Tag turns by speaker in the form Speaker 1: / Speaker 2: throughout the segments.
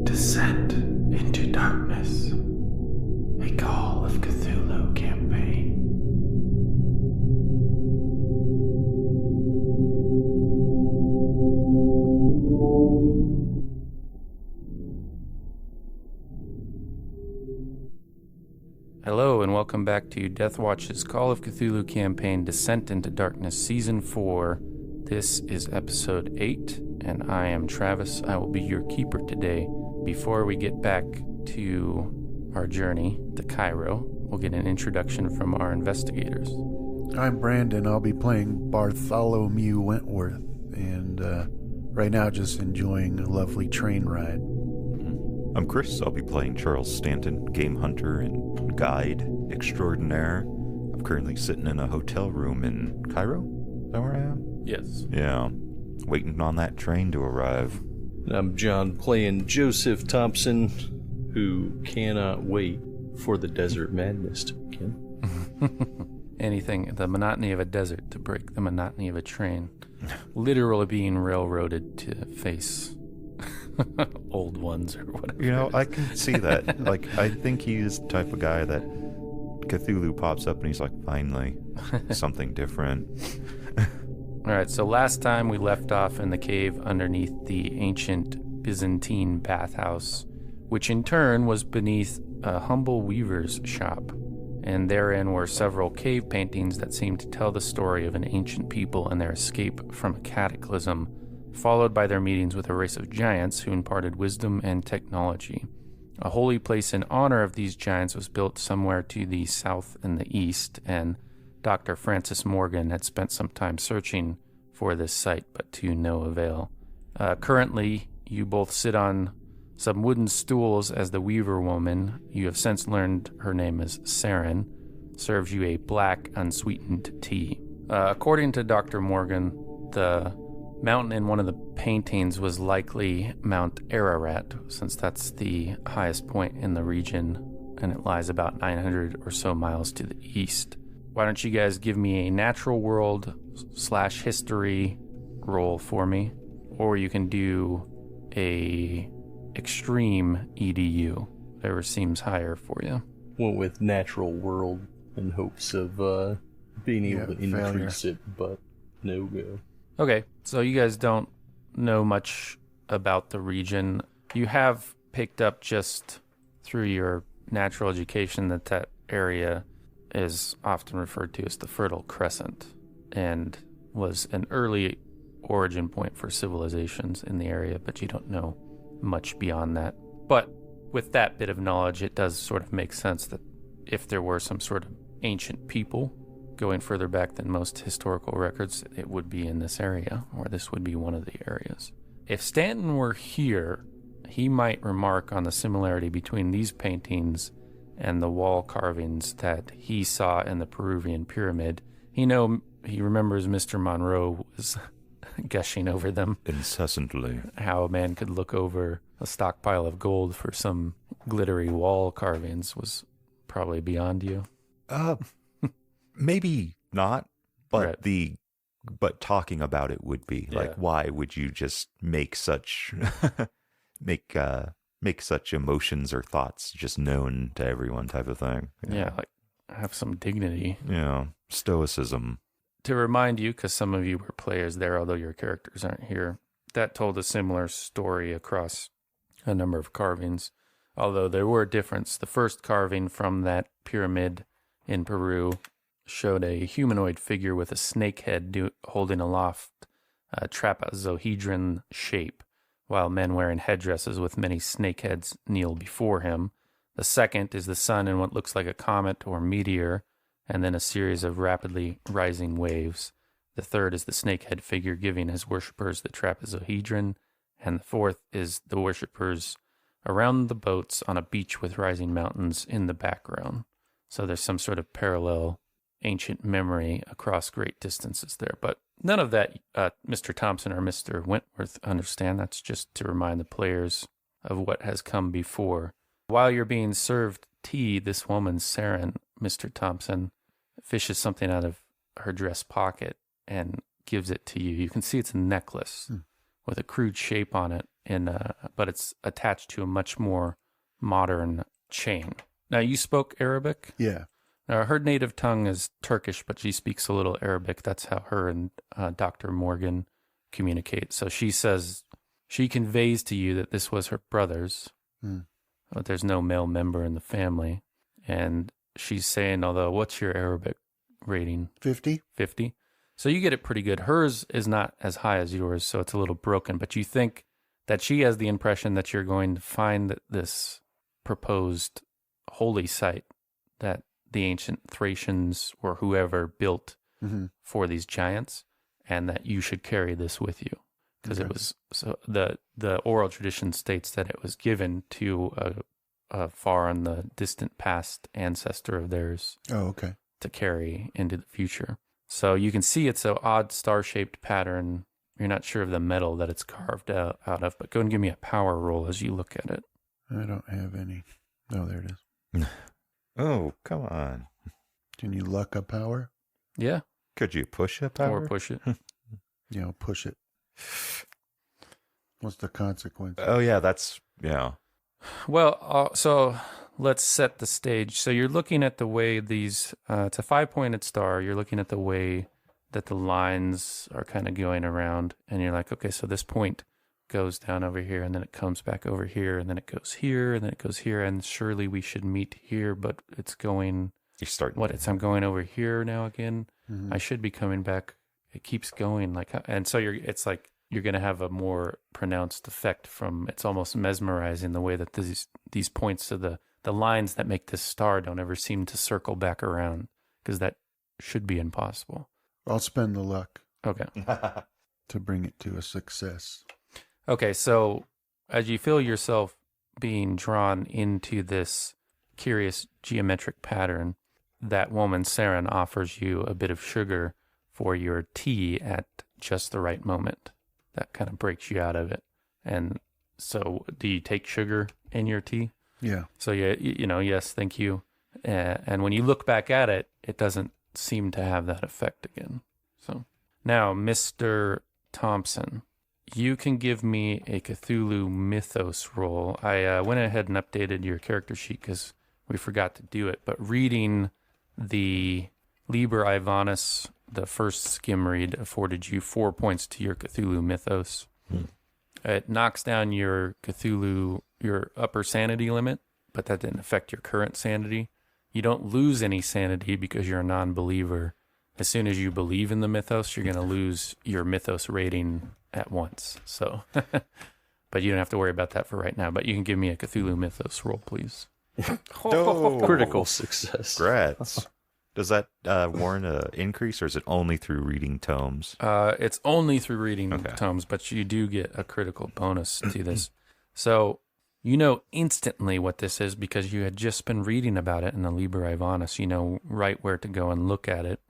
Speaker 1: Descent into Darkness, a Call of Cthulhu campaign. Hello and welcome back to Deathwatch's Call of Cthulhu campaign, Descent into Darkness, Season 4. This is Episode 8, and I am Travis. I will be your keeper today. Before we get back to our journey to Cairo, we'll get an introduction from our investigators.
Speaker 2: I'm Brandon. I'll be playing Bartholomew Wentworth, and right now just enjoying a lovely train ride.
Speaker 3: I'm Chris. I'll be playing Charles Stanton, game hunter and guide extraordinaire. I'm currently sitting in a hotel room in Cairo. Is that where I am?
Speaker 1: Yes.
Speaker 3: Yeah. Waiting on that train to arrive.
Speaker 4: I'm John, playing Joseph Thompson, who cannot wait for the desert madness to begin.
Speaker 1: Anything, the monotony of a desert to break the monotony of a train. Literally being railroaded to face old ones or whatever.
Speaker 3: You know, I can see that. Like, I think he's the type of guy that Cthulhu pops up and he's like, finally, something different.
Speaker 1: All right, so last time we left off in the cave underneath the ancient Byzantine bathhouse, which in turn was beneath a humble weaver's shop, and therein were several cave paintings that seemed to tell the story of an ancient people and their escape from a cataclysm, followed by their meetings with a race of giants who imparted wisdom and technology. A holy place in honor of these giants was built somewhere to the south and the east, and Dr. Francis Morgan had spent some time searching for this site, but to no avail. Currently, you both sit on some wooden stools as the Weaver woman, you have since learned her name is Saren, serves you a black, unsweetened tea. According to Dr. Morgan, the mountain in one of the paintings was likely Mount Ararat, since that's the highest point in the region, and it lies about 900 or so miles to the east. Why don't you guys give me a natural world / history roll for me, or you can do a extreme EDU, whatever seems higher for you.
Speaker 4: Went with natural world in hopes of being able to increase it, but no go.
Speaker 1: Okay, so you guys don't know much about the region. You have picked up just through your natural education that area is often referred to as the Fertile Crescent and was an early origin point for civilizations in the area, but you don't know much beyond that. But with that bit of knowledge, it does sort of make sense that if there were some sort of ancient people going further back than most historical records, it would be in this area, or this would be one of the areas. If Stanton were here, he might remark on the similarity between these paintings and the wall carvings that he saw in the Peruvian pyramid. He remembers Mr. Monroe was gushing over them
Speaker 3: incessantly.
Speaker 1: How a man could look over a stockpile of gold for some glittery wall carvings was probably beyond you.
Speaker 3: Maybe not, but
Speaker 1: right.
Speaker 3: But talking about it would be.
Speaker 1: Yeah.
Speaker 3: Like, why would you just make such make such emotions or thoughts just known to everyone type of thing?
Speaker 1: Yeah, like have some dignity.
Speaker 3: Yeah, stoicism.
Speaker 1: To remind you, because some of you were players there, although your characters aren't here, that told a similar story across a number of carvings, although there were differences. The first carving from that pyramid in Peru showed a humanoid figure with a snake head holding aloft a trapezohedron shape, while men wearing headdresses with many snake heads kneel before him. The second is the sun in what looks like a comet or meteor, and then a series of rapidly rising waves. The third is the snakehead figure giving his worshippers the trapezohedron, and the fourth is the worshippers around the boats on a beach with rising mountains in the background. So there's some sort of parallel ancient memory across great distances there. But none of that Mr. Thompson or Mr. Wentworth understand. That's just to remind the players of what has come before. While you're being served tea, this woman, Saren, Mr. Thompson, fishes something out of her dress pocket and gives it to you. You can see it's a necklace with a crude shape on it, but it's attached to a much more modern chain. Now, you spoke Arabic?
Speaker 2: Yeah.
Speaker 1: Now, her native tongue is Turkish, but she speaks a little Arabic. That's how her and Dr. Morgan communicate. So she says, she conveys to you that this was her brother's, but there's no male member in the family. And she's saying, although, what's your Arabic rating?
Speaker 2: 50.
Speaker 1: 50. So you get it pretty good. Hers is not as high as yours, so it's a little broken. But you think that she has the impression that you're going to find this proposed holy site that the ancient Thracians or whoever built for these giants, and that you should carry this with you. Because it was, so the oral tradition states that it was given to a far in the distant past ancestor of theirs.
Speaker 2: Oh, okay.
Speaker 1: To carry into the future. So you can see it's an odd star-shaped pattern. You're not sure of the metal that it's carved out of, but go and give me a power roll as you look at it.
Speaker 2: I don't have any. Oh, there it is.
Speaker 3: Oh, come on.
Speaker 2: Can you luck a power?
Speaker 1: Yeah.
Speaker 3: Could you push a power?
Speaker 1: Or push it.
Speaker 2: Push it. What's the consequence?
Speaker 3: Oh, yeah, that's, yeah.
Speaker 1: Well, so let's set the stage. So you're looking at the way these, it's a 5-pointed star. You're looking at the way that the lines are kind of going around. And you're like, okay, so this point goes down over here, and then it comes back over here, and then it goes here, and then it goes here. And surely we should meet here, but it's going, I'm going over here now again. Mm-hmm. I should be coming back. It keeps going and so it's like you're going to have a more pronounced effect from, it's almost mesmerizing the way that these points to the lines that make this star don't ever seem to circle back around, because that should be impossible.
Speaker 2: I'll spend the luck.
Speaker 1: Okay.
Speaker 2: To bring it to a success.
Speaker 1: Okay, so as you feel yourself being drawn into this curious geometric pattern, that woman, Saren, offers you a bit of sugar for your tea at just the right moment. That kind of breaks you out of it. And so do you take sugar in your tea?
Speaker 2: Yeah.
Speaker 1: So, yes, thank you. And when you look back at it, it doesn't seem to have that effect again. So now, Mr. Thompson, you can give me a Cthulhu mythos roll. I went ahead and updated your character sheet because we forgot to do it. But reading the Liber Ivanus, the first skim read, afforded you 4 points to your Cthulhu mythos. It knocks down your Cthulhu, your upper sanity limit, but that didn't affect your current sanity. You don't lose any sanity because you're a non-believer. As soon as you believe in the mythos, you're going to lose your mythos rating at once. So, but you don't have to worry about that for right now. But you can give me a Cthulhu mythos roll, please.
Speaker 4: Critical success.
Speaker 3: Congrats. Does that warrant an increase, or is it only through reading tomes?
Speaker 1: It's only through reading tomes, but you do get a critical bonus to this. So you know instantly what this is because you had just been reading about it in the Liber Ivanus. You know right where to go and look at it.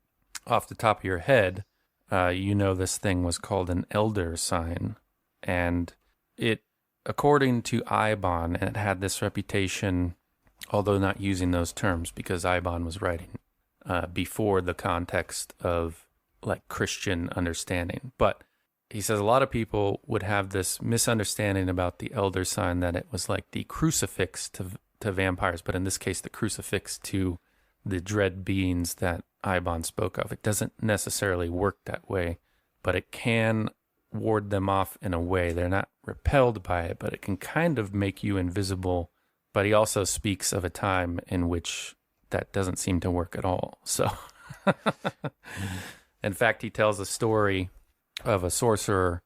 Speaker 1: Off the top of your head, you know this thing was called an elder sign. And it, according to Ibon, and it had this reputation, although not using those terms because Ibon was writing before the context of like Christian understanding. But he says a lot of people would have this misunderstanding about the elder sign, that it was like the crucifix to vampires, but in this case, the crucifix to the dread beings that Ibon spoke of. It doesn't necessarily work that way, but it can ward them off in a way. They're not repelled by it, but it can kind of make you invisible. But he also speaks of a time in which that doesn't seem to work at all. So, in fact, he tells a story of a sorcerer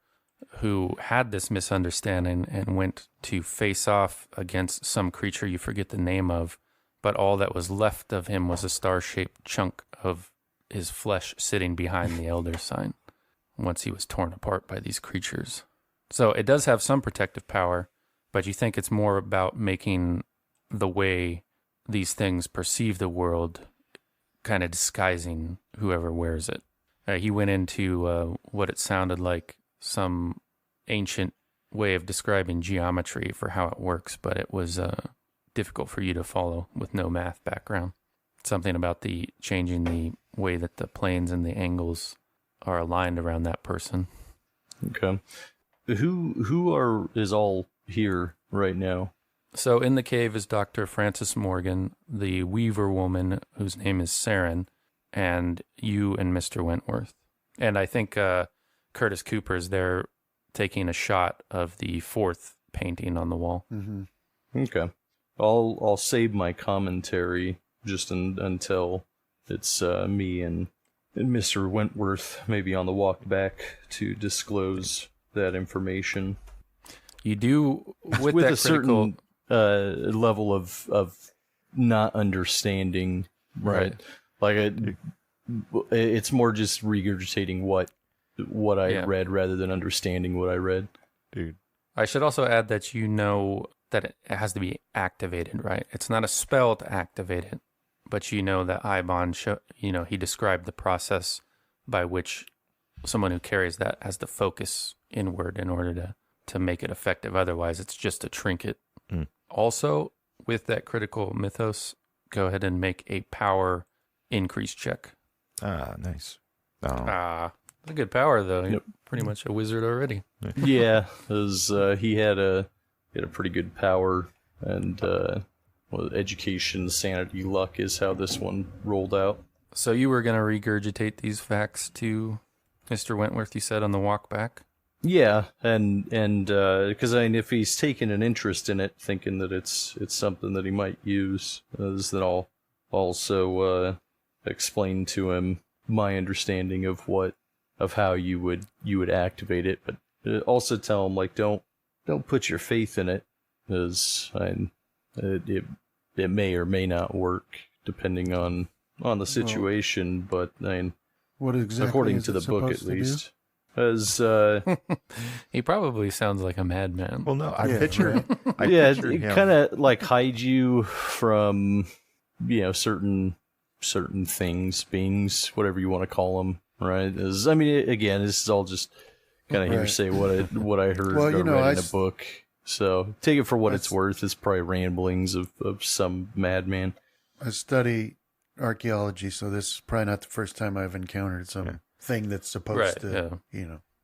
Speaker 1: who had this misunderstanding and went to face off against some creature you forget the name of, but all that was left of him was a star-shaped chunk of his flesh sitting behind the elder sign once he was torn apart by these creatures. So it does have some protective power, but you think it's more about making the way these things perceive the world, kind of disguising whoever wears it. He went into what it sounded like some ancient way of describing geometry for how it works, but it was difficult for you to follow with no math background. Something about the changing the way that the planes and the angles are aligned around that person.
Speaker 4: Okay. Who is all here right now?
Speaker 1: So in the cave is Dr. Frances Morgan, the Weaver woman whose name is Saren, and you and Mr. Wentworth. And I think Curtis Cooper's there taking a shot of the fourth painting on the wall.
Speaker 2: Mm-hmm.
Speaker 4: Okay. I'll save my commentary just until it's me and Mr. Wentworth maybe on the walk back to disclose that information.
Speaker 1: You do with
Speaker 4: a
Speaker 1: critical...
Speaker 4: certain level of not understanding, right? Like it's more just regurgitating what I read rather than understanding what I read.
Speaker 3: Dude.
Speaker 1: I should also add that you know that it has to be activated, right? It's not a spell to activate it, but you know that Ibon, he described the process by which someone who carries that has to focus inward in order to make it effective. Otherwise, it's just a trinket.
Speaker 3: Mm.
Speaker 1: Also, with that critical mythos, go ahead and make a power increase check.
Speaker 3: Ah, nice. Oh.
Speaker 1: A good power, though.
Speaker 4: Yep.
Speaker 1: You're pretty much a wizard already.
Speaker 4: Yeah, he had a pretty good power, and education, sanity, luck is how this one rolled out.
Speaker 1: So you were going to regurgitate these facts to Mr. Wentworth, you said, on the walk back?
Speaker 4: Yeah, and because if he's taken an interest in it, thinking that it's something that he might use, then I'll also explain to him my understanding of how you would activate it, but also tell him don't put your faith in it, because it may or may not work depending on the situation. But
Speaker 2: what exactly
Speaker 4: according
Speaker 2: is
Speaker 4: to the
Speaker 2: it
Speaker 4: book, at
Speaker 2: supposed to
Speaker 4: least. As
Speaker 1: he probably sounds like a madman.
Speaker 3: Well, no,
Speaker 2: Yeah,
Speaker 3: picture
Speaker 4: it
Speaker 3: him.
Speaker 4: kind of like hide you from certain things, beings, whatever you want to call them, right? Again, this is all just kind of hearsay what I heard
Speaker 2: Well,
Speaker 4: or read in a book. So take it for what it's worth. It's probably ramblings of some madman.
Speaker 2: I study archaeology, so this is probably not the first time I've encountered thing that's supposed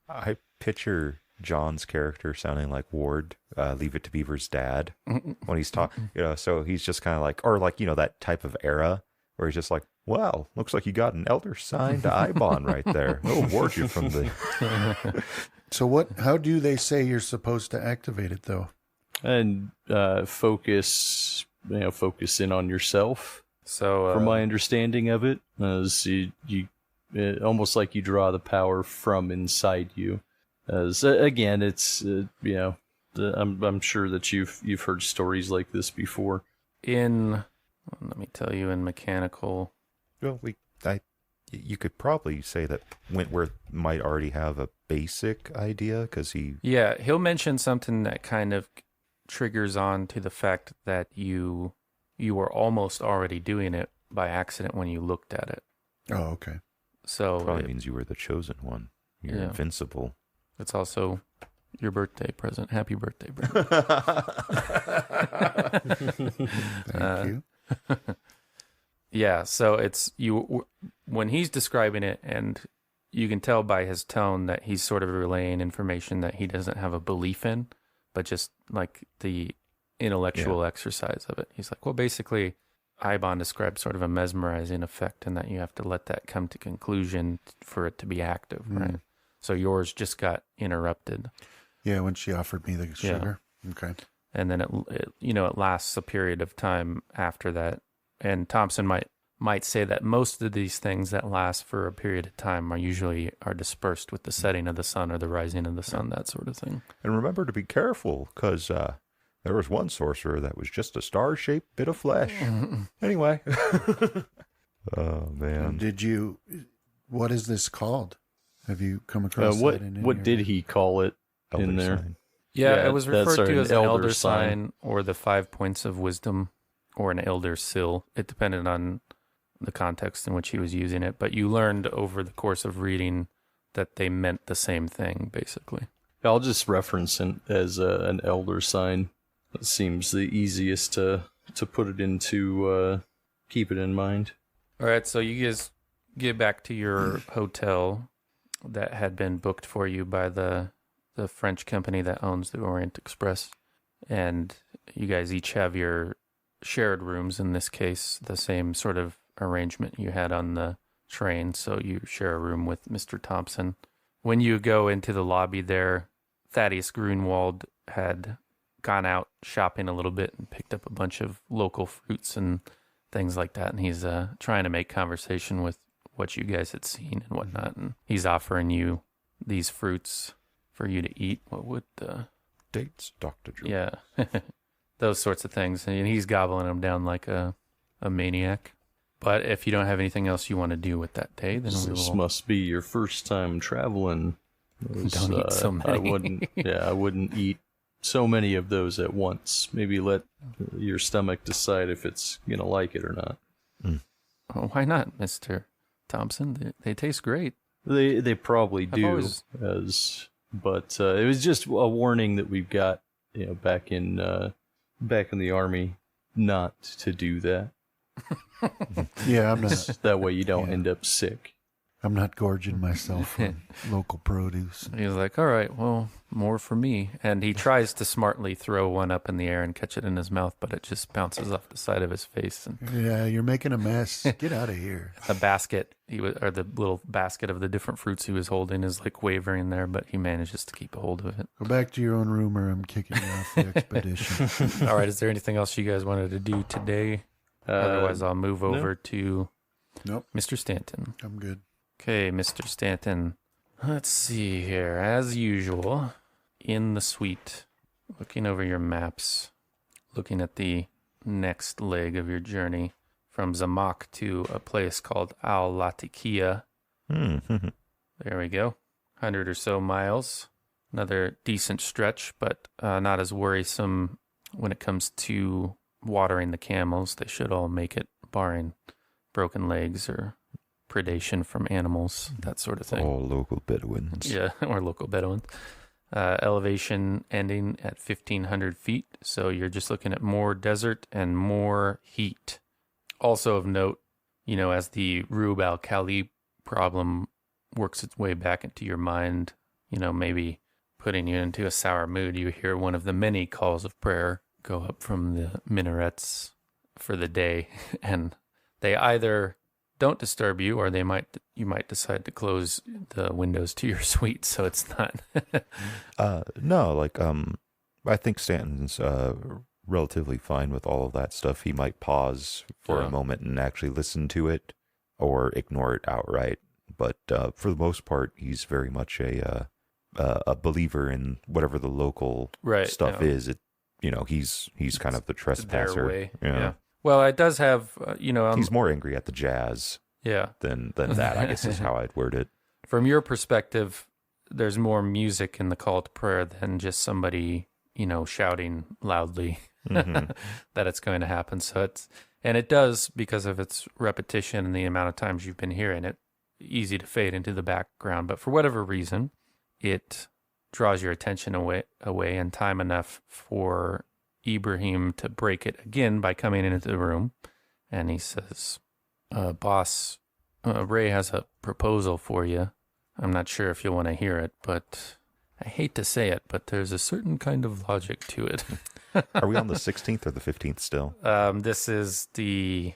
Speaker 3: I picture John's character sounding like Ward, Leave It to Beaver's dad, when he's talking. So he's just kind of like, or like that type of era where he's just like, "Well, looks like you got an elder sign to Ibon right there. It'll ward you from the."
Speaker 2: So how do they say you're supposed to activate it, though?
Speaker 4: And focus in on yourself.
Speaker 1: So,
Speaker 4: from my understanding of it, you almost like you draw the power from inside you. As again, it's I'm sure that you've heard stories like this before.
Speaker 1: Let me tell you, in mechanical.
Speaker 3: Well, you could probably say that Wentworth might already have a basic idea because
Speaker 1: he'll mention something that kind of triggers on to the fact that you were almost already doing it by accident when you looked at it.
Speaker 2: Oh, okay.
Speaker 1: So
Speaker 3: probably means you were the chosen one. You're invincible.
Speaker 1: It's also your birthday present. Happy birthday, Brent.
Speaker 2: Thank you.
Speaker 1: Yeah, so it's when he's describing it, and you can tell by his tone that he's sort of relaying information that he doesn't have a belief in, but just like the intellectual exercise of it. He's like, well, basically, Ibon described sort of a mesmerizing effect, and that you have to let that come to conclusion for it to be active, right? So yours just got interrupted.
Speaker 2: Yeah, when she offered me the sugar. Yeah. Okay.
Speaker 1: And then it lasts a period of time after that. And Thompson might say that most of these things that last for a period of time are dispersed with the setting of the sun or the rising of the sun, that sort of thing.
Speaker 3: And remember to be careful, because there was one sorcerer that was just a star-shaped bit of flesh. Anyway. Oh, man.
Speaker 2: What is this called? Have you come across
Speaker 4: what
Speaker 2: that
Speaker 4: what did he call it
Speaker 3: Elder
Speaker 4: in there?
Speaker 3: sign.
Speaker 1: Yeah, it was referred to as an elder
Speaker 4: sign.
Speaker 1: sign or the 5 points of wisdom. or an elder sill. It depended on the context in which he was using it, but you learned over the course of reading that they meant the same thing, basically.
Speaker 4: I'll just reference it as an elder sign. It seems the easiest to put it into, keep it in mind.
Speaker 1: All right, so you guys get back to your hotel that had been booked for you by the French company that owns the Orient Express. And you guys each have your shared rooms, in this case, the same sort of arrangement you had on the train. So you share a room with Mr. Thompson. When you go into the lobby there, Thaddeus Grunwald had gone out shopping a little bit and picked up a bunch of local fruits and things like that. And he's trying to make conversation with what you guys had seen and whatnot. And he's offering you these fruits for you to eat. What would
Speaker 3: Dates, Dr. Drew.
Speaker 1: Yeah. Those sorts of things. And he's gobbling them down like a maniac. But if you don't have anything else you want to do with that day, then we
Speaker 4: This
Speaker 1: will...
Speaker 4: must be your first time traveling.
Speaker 1: Don't eat so many.
Speaker 4: I wouldn't eat so many of those at once. Maybe let your stomach decide if it's going to like it or not.
Speaker 1: Oh, why not, Mr. Thompson? They taste great.
Speaker 4: They probably do,
Speaker 1: always-
Speaker 4: but it was just a warning that we've got, back in the army, not to do that.
Speaker 2: Yeah, I'm not.
Speaker 4: That way you don't
Speaker 2: Yeah.
Speaker 4: end up sick.
Speaker 2: I'm not gorging myself on local produce.
Speaker 1: He's like, all right, well, more for me. And he tries to smartly throw one up in the air and catch it in his mouth, but it just bounces off the side of his face. And
Speaker 2: Yeah, you're making a mess. Get out of here.
Speaker 1: the basket, or the little basket of the different fruits he was holding is like wavering there, but he manages to keep a hold of it.
Speaker 2: Go back to your own room or I'm kicking you off the expedition.
Speaker 1: All right, is there anything else you guys wanted to do today? Otherwise, I'll move over to
Speaker 2: Nope,
Speaker 1: Mr. Stanton.
Speaker 2: I'm good.
Speaker 1: Okay, Mr. Stanton. Let's see here. As usual, in the suite, looking over your maps, looking at the next leg of your journey from Zamak to a place called Al Latikia. There we go. 100 or so miles. Another decent stretch, but not as worrisome when it comes to watering the camels. They should all make it, barring broken legs or predation from animals, that sort of thing.
Speaker 3: All local Bedouins.
Speaker 1: Yeah, or local Bedouins. Elevation ending at 1,500 feet, so you're just looking at more desert and more heat. Also of note, as the Rub al-Khali problem works its way back into your mind, maybe putting you into a sour mood, you hear one of the many calls of prayer go up from the minarets for the day, and they either don't disturb you, or you might decide to close the windows to your suite so it's not.
Speaker 3: No, I think Stanton's relatively fine with all of that stuff. He might pause for a moment and actually listen to it, or ignore it outright. But for the most part, he's very much a believer in whatever the local stuff is. He's kind of the trespasser.
Speaker 1: Their way. Yeah. Well, it does have,
Speaker 3: he's more angry at the jazz than that, I guess is how I'd word it.
Speaker 1: From your perspective, there's more music in the call to prayer than just somebody, shouting loudly that it's going to happen. So it does, because of its repetition and the amount of times you've been hearing it, easy to fade into the background. But for whatever reason, it draws your attention away and time enough for Ibrahim to break it again by coming into the room. And he says, boss, Ray has a proposal for you. I'm not sure if you'll want to hear it, but I hate to say it, but there's a certain kind of logic to it.
Speaker 3: Are we on the 16th or the 15th still?
Speaker 1: This is the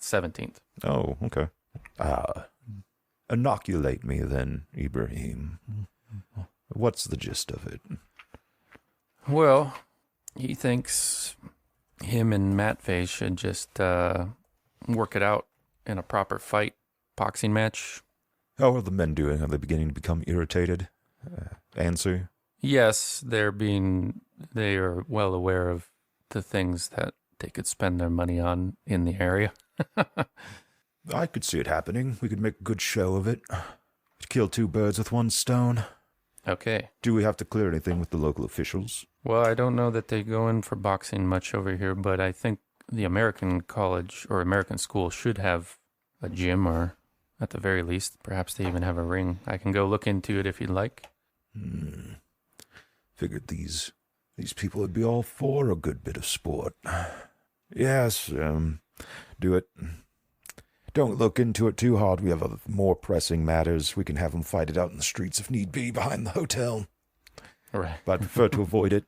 Speaker 1: 17th.
Speaker 3: Oh, okay. Inoculate me then, Ibrahim. What's the gist of it?
Speaker 1: Well, he thinks him and Matvey should just work it out in a proper boxing match.
Speaker 3: How are the men doing? Are they beginning to become irritated? Answer?
Speaker 1: Yes, they are well aware of the things that they could spend their money on in the area.
Speaker 3: I could see it happening. We could make a good show of it. Kill two birds with one stone.
Speaker 1: Okay.
Speaker 3: Do we have to clear anything with the local officials?
Speaker 1: Well, I don't know that they go in for boxing much over here, but I think the American college or American school should have a gym, or at the very least, perhaps they even have a ring. I can go look into it if you'd like.
Speaker 5: Figured these people would be all for a good bit of sport. Yes, do it. Don't look into it too hard. We have other more pressing matters. We can have them fight it out in the streets if need be behind the hotel.
Speaker 1: Right.
Speaker 5: But I prefer to avoid it.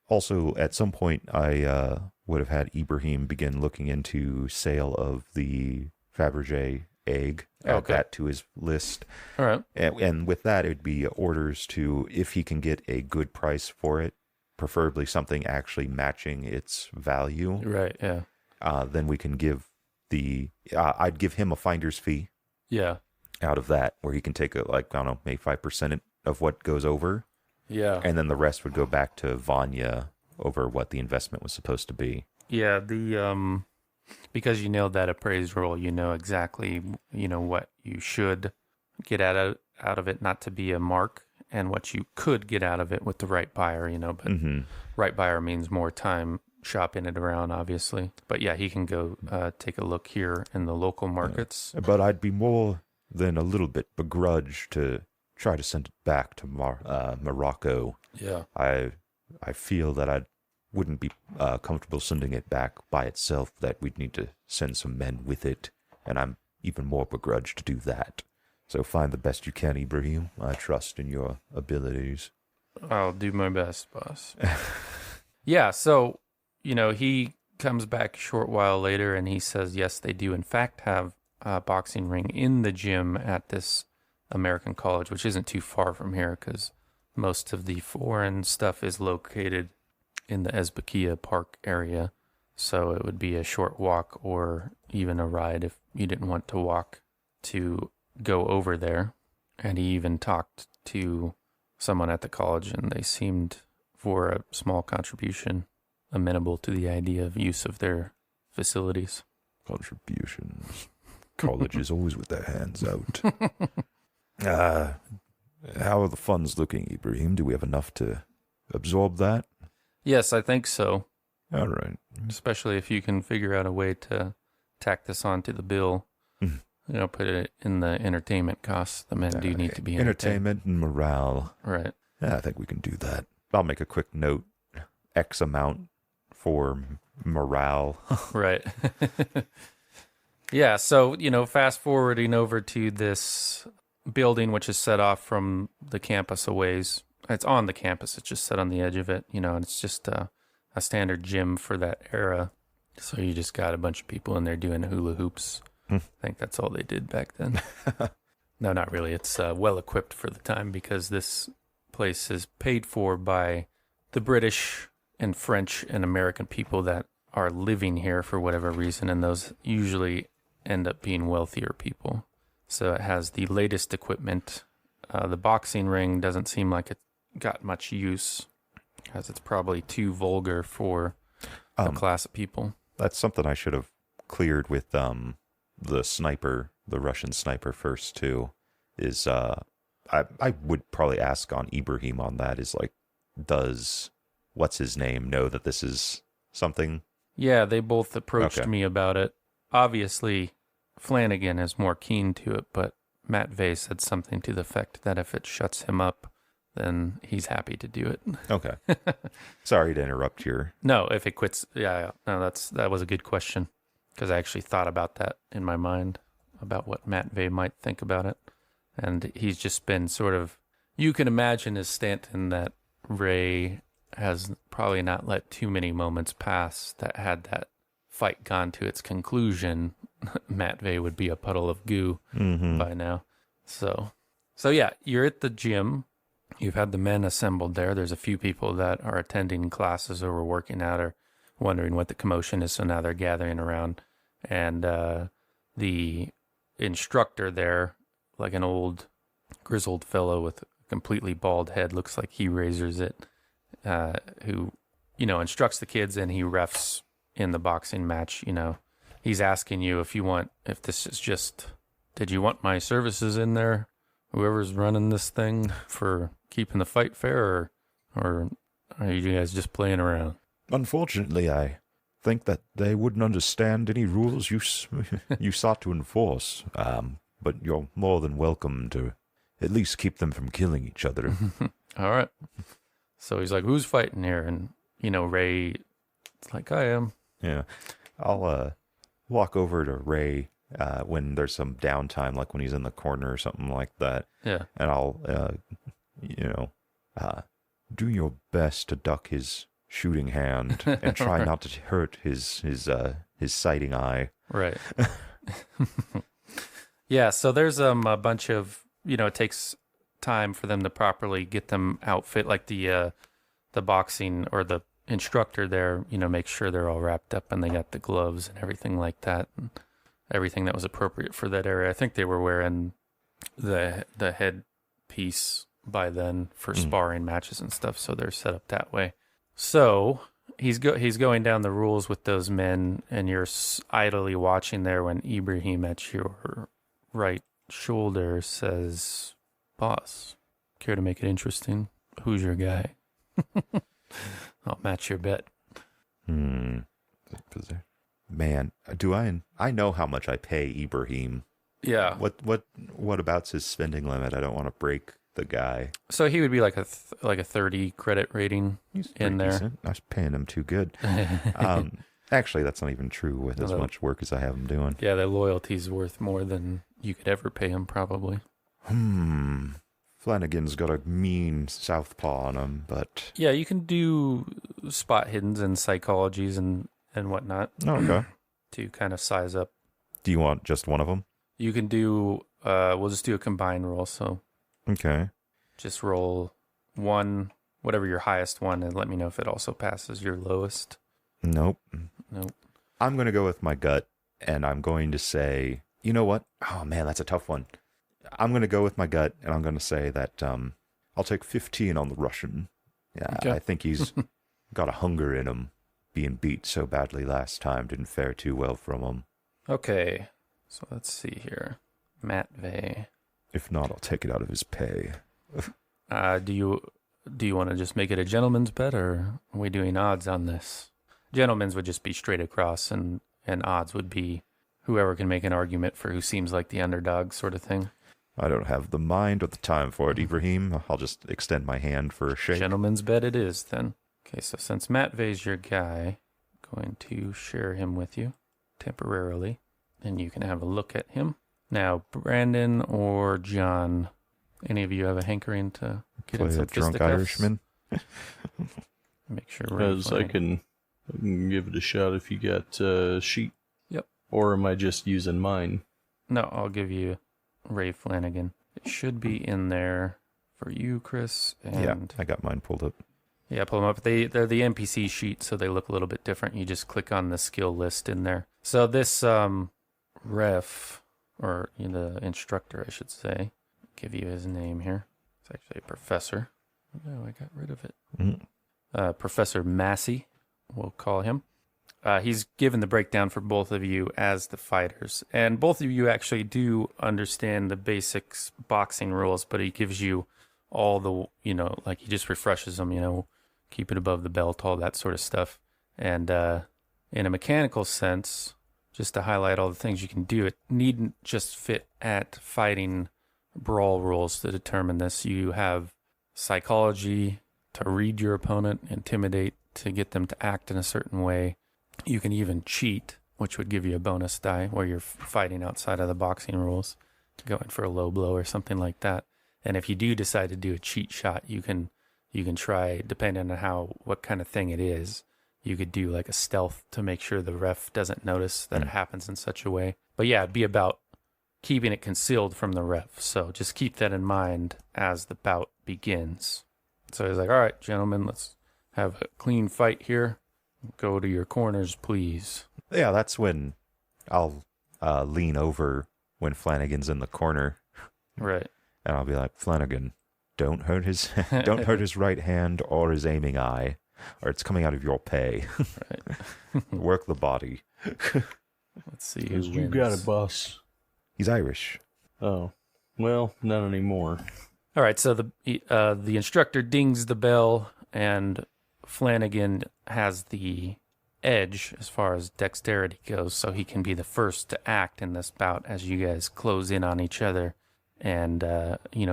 Speaker 3: Also, at some point, I would have had Ibrahim begin looking into sale of the Fabergé egg. Add
Speaker 1: Okay.
Speaker 3: that to his list.
Speaker 1: All right.
Speaker 3: And with that, it would be orders to, if he can get a good price for it, preferably something actually matching its value,
Speaker 1: Right, yeah.
Speaker 3: then we can give I'd give him a finder's fee
Speaker 1: Yeah.
Speaker 3: out of that, where he can take maybe 5% of what goes over,
Speaker 1: Yeah.
Speaker 3: and then the rest would go back to Vanya over what the investment was supposed to be.
Speaker 1: Yeah, because you nailed that appraised roll, you know exactly, what you should get out of it, not to be a mark, and what you could get out of it with the right buyer, but right buyer means more time shopping it around, obviously. But yeah, he can go take a look here in the local markets.
Speaker 3: But I'd be more than a little bit begrudged to try to send it back to Morocco.
Speaker 1: Yeah.
Speaker 3: I feel that I wouldn't be comfortable sending it back by itself, that we'd need to send some men with it, and I'm even more begrudged to do that. So find the best you can, Ibrahim. I trust in your abilities.
Speaker 1: I'll do my best, boss. Yeah, so, he comes back a short while later and he says, yes, they do in fact have a boxing ring in the gym at this American college, which isn't too far from here because most of the foreign stuff is located in the Ezbekia Park area. So it would be a short walk or even a ride if you didn't want to walk to go over there. And he even talked to someone at the college, and they seemed, for a small contribution, amenable to the idea of use of their facilities.
Speaker 5: Contributions. Colleges always with their hands out. How are the funds looking, Ibrahim? Do we have enough to absorb that?
Speaker 1: Yes, I think so.
Speaker 5: All right.
Speaker 1: Especially if you can figure out a way to tack this onto the bill. Put it in the entertainment costs. The men do need to be entertained.
Speaker 5: Entertainment and morale.
Speaker 1: Right.
Speaker 5: Yeah, I think we can do that.
Speaker 3: I'll make a quick note. X amount for morale.
Speaker 1: Right. Yeah, so, fast forwarding over to this building, which is set off from the campus a ways. It's on the campus. It's just set on the edge of it, and it's just a standard gym for that era. So you just got a bunch of people in there doing hula hoops. I think that's all they did back then. No, not really. It's well equipped for the time because this place is paid for by the British and French and American people that are living here for whatever reason, and those usually end up being wealthier people. So it has the latest equipment. The boxing ring doesn't seem like it got much use because it's probably too vulgar for the class of people.
Speaker 3: That's something I should have cleared with the sniper, the Russian sniper first too. Is I would probably ask on Ibrahim on that. Is like, does what's his name know that this is something?
Speaker 1: Yeah, they both approached
Speaker 3: Okay.
Speaker 1: me about it. Obviously, Flanagan is more keen to it, but Matt Vey said something to the effect that if it shuts him up, then he's happy to do it.
Speaker 3: Okay. Sorry to interrupt your.
Speaker 1: No, if it quits, yeah. No, that was a good question because I actually thought about that in my mind about what Matt Vey might think about it, and he's just been sort of. You can imagine as Stanton that Ray has probably not let too many moments pass that had that fight gone to its conclusion, Matt Vey would be a puddle of goo by now. So yeah, you're at the gym. You've had the men assembled there. There's a few people that are attending classes or were working out or wondering what the commotion is, so now they're gathering around. And the instructor there, like an old grizzled fellow with a completely bald head, looks like he razors it, who, instructs the kids, and he refs in the boxing match. He's asking you if this is just, did you want my services in there? Whoever's running this thing for keeping the fight fair, or are you guys just playing around?
Speaker 5: Unfortunately, I think that they wouldn't understand any rules you sought to enforce. But you're more than welcome to at least keep them from killing each other.
Speaker 1: All right. So he's like, who's fighting here? And, Ray, it's like, I am.
Speaker 3: Yeah. I'll walk over to Ray when there's some downtime, like when he's in the corner or something like that.
Speaker 1: Yeah.
Speaker 3: And I'll, do your best to duck his shooting hand and try not to hurt his sighting eye.
Speaker 1: Right. Yeah, so there's a bunch of, it takes time for them to properly get them outfit, like the boxing or the instructor there, make sure they're all wrapped up and they got the gloves and everything like that, and everything that was appropriate for that area. I think they were wearing the headpiece by then for sparring matches and stuff, so they're set up that way. So he's going down the rules with those men, and you're idly watching there when Ibrahim at your right shoulder says, "Boss, care to make it interesting? Who's your guy?" I'll match your bet.
Speaker 3: Man, I know how much I pay Ibrahim.
Speaker 1: Yeah.
Speaker 3: What about his spending limit? I don't want to break the guy.
Speaker 1: So he would be like a 30 credit rating.
Speaker 3: He's
Speaker 1: in there.
Speaker 3: Decent. I was paying him too good. Actually, that's not even true with as much work as I have him doing.
Speaker 1: Yeah, that loyalty's worth more than you could ever pay him, probably.
Speaker 3: Flanagan's got a mean southpaw on him, but...
Speaker 1: Yeah, you can do spot hiddens and psychologies and whatnot.
Speaker 3: Oh, okay.
Speaker 1: To kind of size up.
Speaker 3: Do you want just one of them?
Speaker 1: You can do, we'll just do a combined roll, so...
Speaker 3: Okay.
Speaker 1: Just roll one, whatever your highest one, and let me know if it also passes your lowest.
Speaker 3: Nope.
Speaker 1: I'm
Speaker 3: going to go with my gut, and I'm going to say, you know what? Oh, man, that's a tough one. I'm going to go with my gut, and I'm going to say that I'll take 15 on the Russian. Yeah, okay. I think he's got a hunger in him. Being beat so badly last time didn't fare too well from him.
Speaker 1: Okay, so let's see here. Matvey.
Speaker 5: If not, I'll take it out of his pay.
Speaker 1: Do you want to just make it a gentleman's bet, or are we doing odds on this? Gentlemen's would just be straight across, and odds would be whoever can make an argument for who seems like the underdog sort of thing.
Speaker 5: I don't have the mind or the time for it, Ibrahim. I'll just extend my hand for a shake.
Speaker 1: Gentleman's bet it is, then. Okay, so since Matvey's your guy, I'm going to share him with you temporarily, and you can have a look at him. Now, Brandon or John, any of you have a hankering to get in some
Speaker 5: drunk Irishman?
Speaker 1: Make sure
Speaker 4: because I can give it a shot if you got a sheet.
Speaker 1: Yep.
Speaker 4: Or am I just using mine?
Speaker 1: No, I'll give you Ray Flanagan. It should be in there for you, Chris. And
Speaker 3: yeah, I got mine pulled up.
Speaker 1: Yeah, pull them up. They're the NPC sheet, so they look a little bit different. You just click on the skill list in there. So this ref, or the instructor, I should say, give you his name here. It's actually a professor. Oh, I got rid of it. Professor Massey, we'll call him. He's given the breakdown for both of you as the fighters. And both of you actually do understand the basics boxing rules, but he gives you all the, he just refreshes them, keep it above the belt, all that sort of stuff. And in a mechanical sense, just to highlight all the things you can do, it needn't just fit at fighting brawl rules to determine this. You have psychology to read your opponent, intimidate to get them to act in a certain way. You can even cheat, which would give you a bonus die where you're fighting outside of the boxing rules, going for a low blow or something like that. And if you do decide to do a cheat shot, you can try, depending on what kind of thing it is, you could do like a stealth to make sure the ref doesn't notice that it happens in such a way. But yeah, it'd be about keeping it concealed from the ref. So just keep that in mind as the bout begins. So he's like, all right, gentlemen, let's have a clean fight here. Go to your corners, please.
Speaker 3: Yeah, that's when I'll lean over when Flanagan's in the corner.
Speaker 1: Right.
Speaker 3: And I'll be like, Flanagan, don't hurt his right hand or his aiming eye, or it's coming out of your pay. Right. Work the body.
Speaker 1: Let's see who wins.
Speaker 4: You got it, boss.
Speaker 3: He's Irish.
Speaker 4: Oh, well, not anymore.
Speaker 1: All right, so the instructor dings the bell, and Flanagan has the edge as far as dexterity goes, so he can be the first to act in this bout as you guys close in on each other and,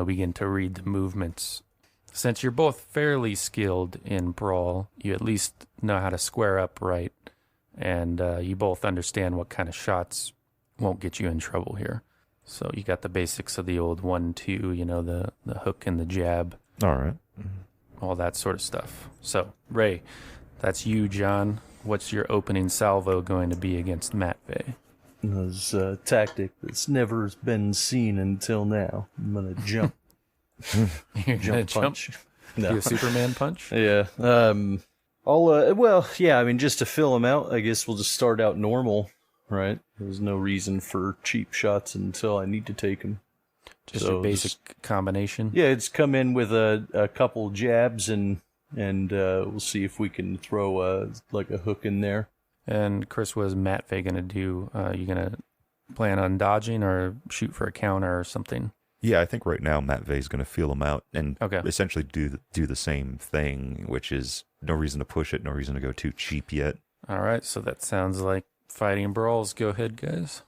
Speaker 1: begin to read the movements. Since you're both fairly skilled in Brawl, you at least know how to square up right, and you both understand what kind of shots won't get you in trouble here. So you got the basics of the old 1-2, the hook and the jab.
Speaker 3: All right.
Speaker 1: All that sort of stuff. So, Ray, that's you, John. What's your opening salvo going to be against Matt Vey?
Speaker 4: It's a tactic that's never been seen until now. I'm going to jump.
Speaker 1: You're gonna
Speaker 4: punch.
Speaker 1: Do a Superman punch?
Speaker 4: Yeah. Just to fill him out, I guess we'll just start out normal, right? There's no reason for cheap shots until I need to take them.
Speaker 1: Just a basic combination?
Speaker 4: Yeah, it's come in with a couple jabs, and we'll see if we can throw a hook in there.
Speaker 1: And Chris, what is Matt Vey going to do? You going to plan on dodging or shoot for a counter or something?
Speaker 3: Yeah, I think right now Matt Vey's going to feel him out and
Speaker 1: okay.
Speaker 3: essentially do the same thing, which is no reason to push it, no reason to go too cheap yet.
Speaker 1: All right, so that sounds like fighting brawls. Go ahead, guys.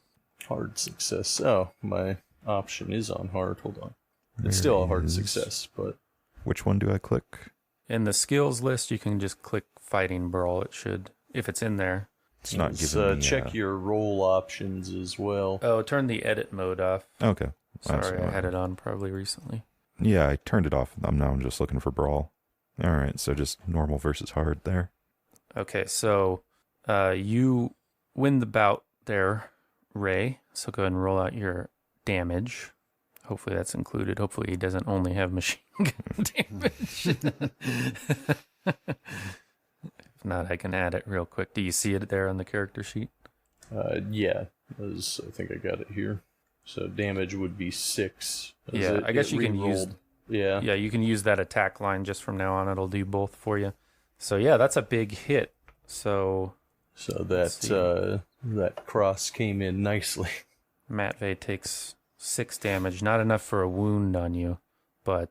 Speaker 4: Hard success. Oh, my option is on hard. Hold on. It's still a hard success, but...
Speaker 3: Which one do I click?
Speaker 1: In the skills list, you can just click fighting brawl. It should, if it's in there.
Speaker 3: It's not giving me...
Speaker 4: Check your roll options as well.
Speaker 1: Oh, turn the edit mode off.
Speaker 3: Okay.
Speaker 1: Sorry, I had it on probably recently.
Speaker 3: Yeah, I turned it off. I'm just looking for brawl. All right, so just normal versus hard there.
Speaker 1: Okay, so you win the bout there, Ray. So go ahead and roll out your damage. Hopefully that's included. Hopefully he doesn't only have machine gun damage. If not, I can add it real quick. Do you see it there on the character sheet?
Speaker 4: Yeah, I think I got it here. So damage would be 6.
Speaker 1: I guess you can use...
Speaker 4: Yeah.
Speaker 1: Yeah, you can use that attack line just from now on. It'll do both for you. So yeah, that's a big hit. So
Speaker 4: that cross came in nicely.
Speaker 1: Matt Vey takes 6 damage. Not enough for a wound on you, but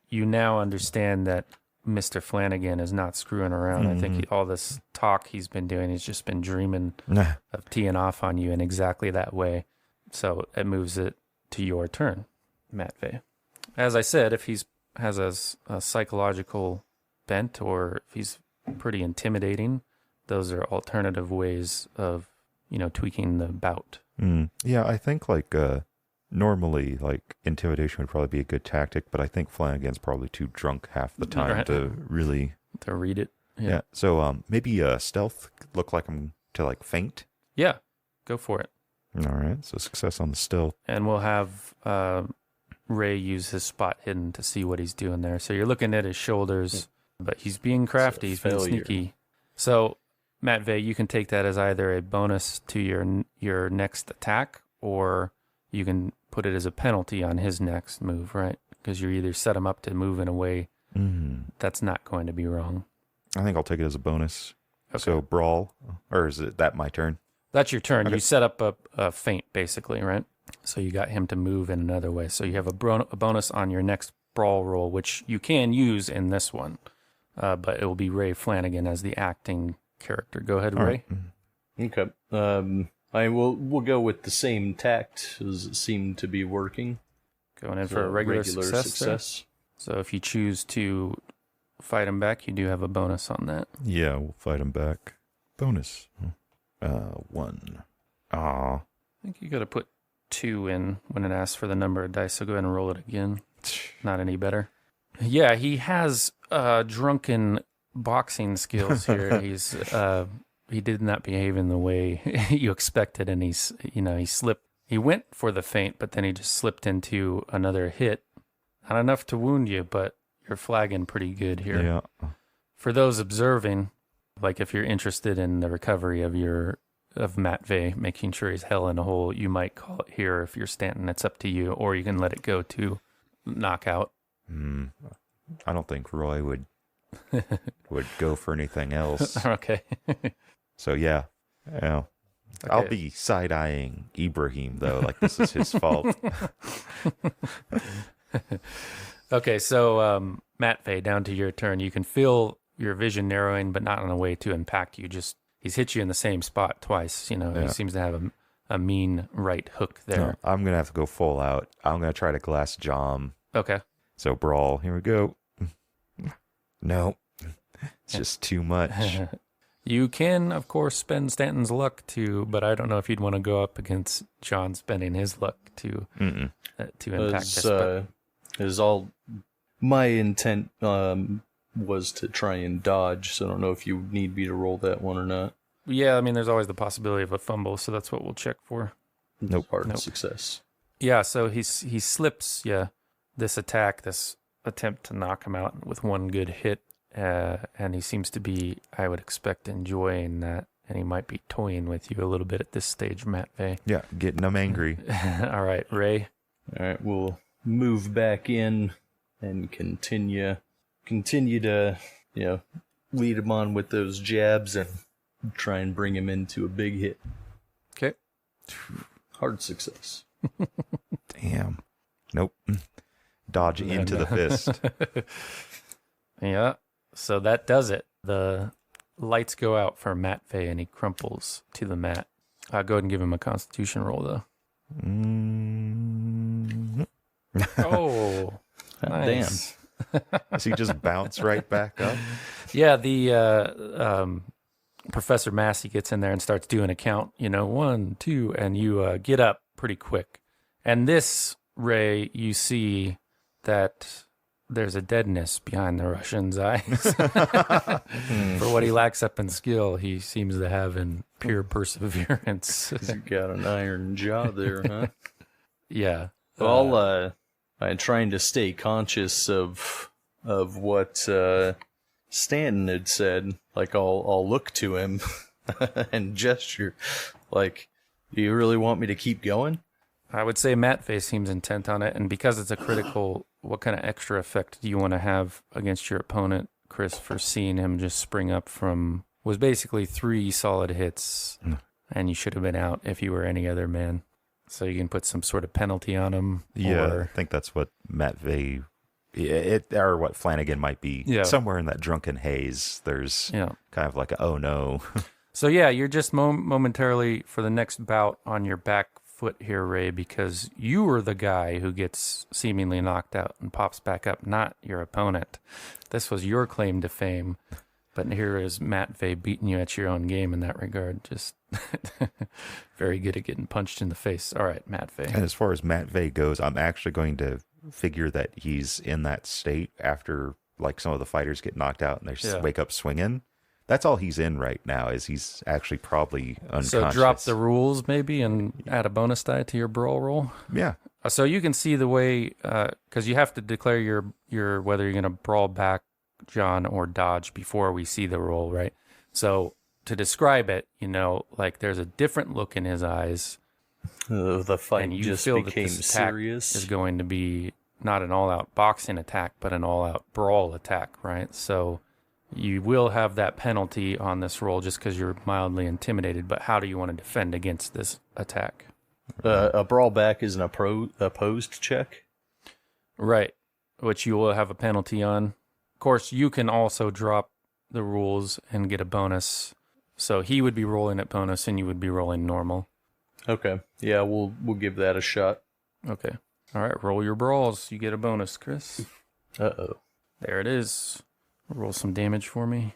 Speaker 1: you now understand that Mr. Flanagan is not screwing around. I think all this talk he's been doing, he's just been dreaming of teeing off on you in exactly that way. So it moves it to your turn, Matt Vey. As I said, if he's has a psychological bent or if he's pretty intimidating, those are alternative ways of, tweaking the bout.
Speaker 3: Yeah, I think normally intimidation would probably be a good tactic, but I think Flanagan's probably too drunk half the time to really
Speaker 1: read it.
Speaker 3: Yeah. So maybe stealth look like I'm to faint.
Speaker 1: Yeah, go for it.
Speaker 3: All right, so success on the stealth.
Speaker 1: And we'll have Ray use his spot hidden to see what he's doing there. So you're looking at his shoulders, but he's being crafty, he's being sneaky. So, Matt Vey, you can take that as either a bonus to your next attack, or you can put it as a penalty on his next move, right? Because you're either set him up to move in a way that's not going to be wrong.
Speaker 3: I think I'll take it as a bonus.
Speaker 1: Okay.
Speaker 3: So brawl, or is that my turn?
Speaker 1: That's your turn.
Speaker 3: Okay.
Speaker 1: You set up a feint, basically, right? So you got him to move in another way. So you have a bonus on your next brawl roll, which you can use in this one. But it will be Ray Flanagan as the acting character. Go ahead, Ray.
Speaker 4: Right. Okay. We'll go with the same tact as it seemed to be working.
Speaker 1: Going in for a regular success. So if you choose to fight him back, you do have a bonus on that.
Speaker 3: Yeah, we'll fight him back. Bonus. 1. Aw.
Speaker 1: I think you got to put 2 in when it asks for the number of dice, so go ahead and roll it again. Not any better. Yeah, he has drunken boxing skills here. He did not behave in the way you expected, and he slipped. He went for the feint, but then he just slipped into another hit. Not enough to wound you, but you're flagging pretty good here.
Speaker 3: Yeah.
Speaker 1: For those observing, if you're interested in the recovery of Matt Vey, making sure he's hell in a hole, you might call it here if you're Stanton. It's up to you, or you can let it go to knockout.
Speaker 3: I don't think Roy would go for anything else.
Speaker 1: Okay.
Speaker 3: So yeah. Okay. I'll be side-eyeing Ibrahim, though, like this is his fault.
Speaker 1: Okay, so Matt Vey, down to your turn. You can feel your vision narrowing, but not in a way to impact you. Just he's hit you in the same spot twice. You know, he seems to have a mean right hook there.
Speaker 3: No, I'm going to have to go full out. I'm going to try to glass Jom.
Speaker 1: Okay.
Speaker 3: So brawl, here we go. No, it's just too much.
Speaker 1: You can, of course, spend Stanton's luck but I don't know if you'd want to go up against John spending his luck to impact this.
Speaker 4: Is all my intent was to try and dodge, so I don't know if you need me to roll that one or not.
Speaker 1: Yeah, I mean, there's always the possibility of a fumble, so that's what we'll check for.
Speaker 4: Nope. Success.
Speaker 1: Yeah, so he slips this attempt to knock him out with one good hit, and he seems to be, I would expect, enjoying that, and he might be toying with you a little bit at this stage, Matt Vey.
Speaker 3: Yeah, getting him angry.
Speaker 1: All right, Ray.
Speaker 4: All right, we'll move back in and continue to, lead him on with those jabs and try and bring him into a big hit.
Speaker 1: Okay.
Speaker 4: Hard success.
Speaker 3: Damn. Nope. Dodge into the fist.
Speaker 1: Yeah, so that does it. The lights go out for Matt Vey, and he crumples to the mat. Go ahead and give him a Constitution roll, though. Oh, nice.
Speaker 4: Damn.
Speaker 3: Does he just bounce right back up?
Speaker 1: Yeah, the Professor Massey gets in there and starts doing a count. 1, 2, and you get up pretty quick. And this, Ray, you see that there's a deadness behind the Russian's eyes. For what he lacks up in skill, he seems to have in pure perseverance.
Speaker 4: He's got an iron jaw there, huh?
Speaker 1: Yeah.
Speaker 4: Well, I'm trying to stay conscious of what Stanton had said. Like, I'll look to him and gesture. Like, do you really want me to keep going?
Speaker 1: I would say Matt Vey seems intent on it, and because it's a critical, what kind of extra effect do you want to have against your opponent, Chris, for seeing him just spring up from, was basically 3 solid hits, and you should have been out if you were any other man. So you can put some sort of penalty on him.
Speaker 3: Yeah, I think that's what Matt Vey, or what Flanagan might be.
Speaker 1: Yeah.
Speaker 3: Somewhere in that drunken haze, there's kind of like a, oh no.
Speaker 1: So yeah, you're just momentarily for the next bout on your back foot here, Ray, because you were the guy who gets seemingly knocked out and pops back up, not your opponent. This was your claim to fame, but here is Matt Vey beating you at your own game in that regard. Just very good at getting punched in the face. All right, Matt Vey.
Speaker 3: And as far as Matt Vey goes, I'm actually going to figure that he's in that state after like some of the fighters get knocked out and they wake up swinging. That's all he's in right now, is he's actually probably unconscious.
Speaker 1: So drop the rules maybe and add a bonus die to your brawl roll?
Speaker 3: Yeah.
Speaker 1: So you can see the way, because you have to declare your whether you're going to brawl back, John, or dodge before we see the roll, right? So to describe it, like there's a different look in his eyes.
Speaker 4: The fight
Speaker 1: and you
Speaker 4: just
Speaker 1: feel
Speaker 4: became
Speaker 1: that this attack
Speaker 4: serious.
Speaker 1: is going to be not an all-out boxing attack, but an all-out brawl attack, right? So you will have that penalty on this roll just because you're mildly intimidated, but how do you want to defend against this attack?
Speaker 4: A brawl back is an opposed check?
Speaker 1: Right, which you will have a penalty on. Of course, you can also drop the rules and get a bonus. So he would be rolling at bonus and you would be rolling normal.
Speaker 4: Okay. Yeah, we'll give that a shot.
Speaker 1: Okay. All right, roll your brawls. You get a bonus, Chris.
Speaker 4: Uh-oh.
Speaker 1: There it is. Roll some damage for me.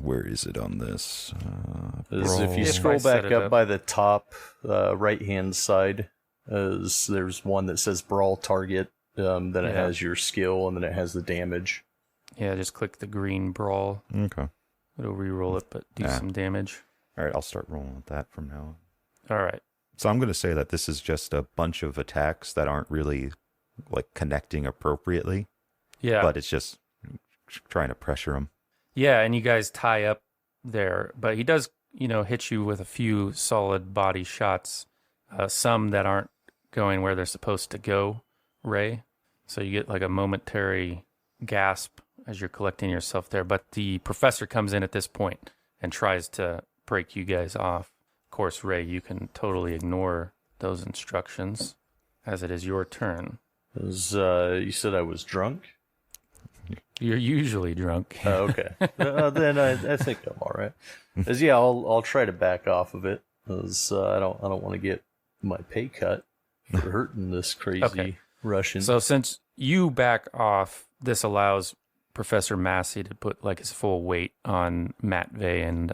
Speaker 5: Where is it on this?
Speaker 4: If you
Speaker 1: If
Speaker 4: scroll
Speaker 1: I set
Speaker 4: back
Speaker 1: it
Speaker 4: up
Speaker 1: up.
Speaker 4: by the top right-hand side, there's one that says Brawl Target, then it has your skill, and then it has the damage.
Speaker 1: Yeah, just click the green brawl.
Speaker 3: Okay.
Speaker 1: It'll re-roll it, but do some damage.
Speaker 3: All right, I'll start rolling with that from now on.
Speaker 1: All right.
Speaker 3: So I'm going to say that this is just a bunch of attacks that aren't really like connecting appropriately.
Speaker 1: Yeah.
Speaker 3: But it's just trying to pressure him.
Speaker 1: Yeah, and you guys tie up there. But he does, hit you with a few solid body shots, some that aren't going where they're supposed to go, Ray. So you get like a momentary gasp as you're collecting yourself there. But the professor comes in at this point and tries to break you guys off. Of course, Ray, you can totally ignore those instructions as it is your turn.
Speaker 4: You said I was drunk?
Speaker 1: You're usually drunk.
Speaker 4: Oh, okay. Then I think I'm all right. As I'll try to back off of it, as I don't want to get my pay cut for hurting this crazy Russian.
Speaker 1: So since you back off, this allows Professor Massey to put like his full weight on Matvey and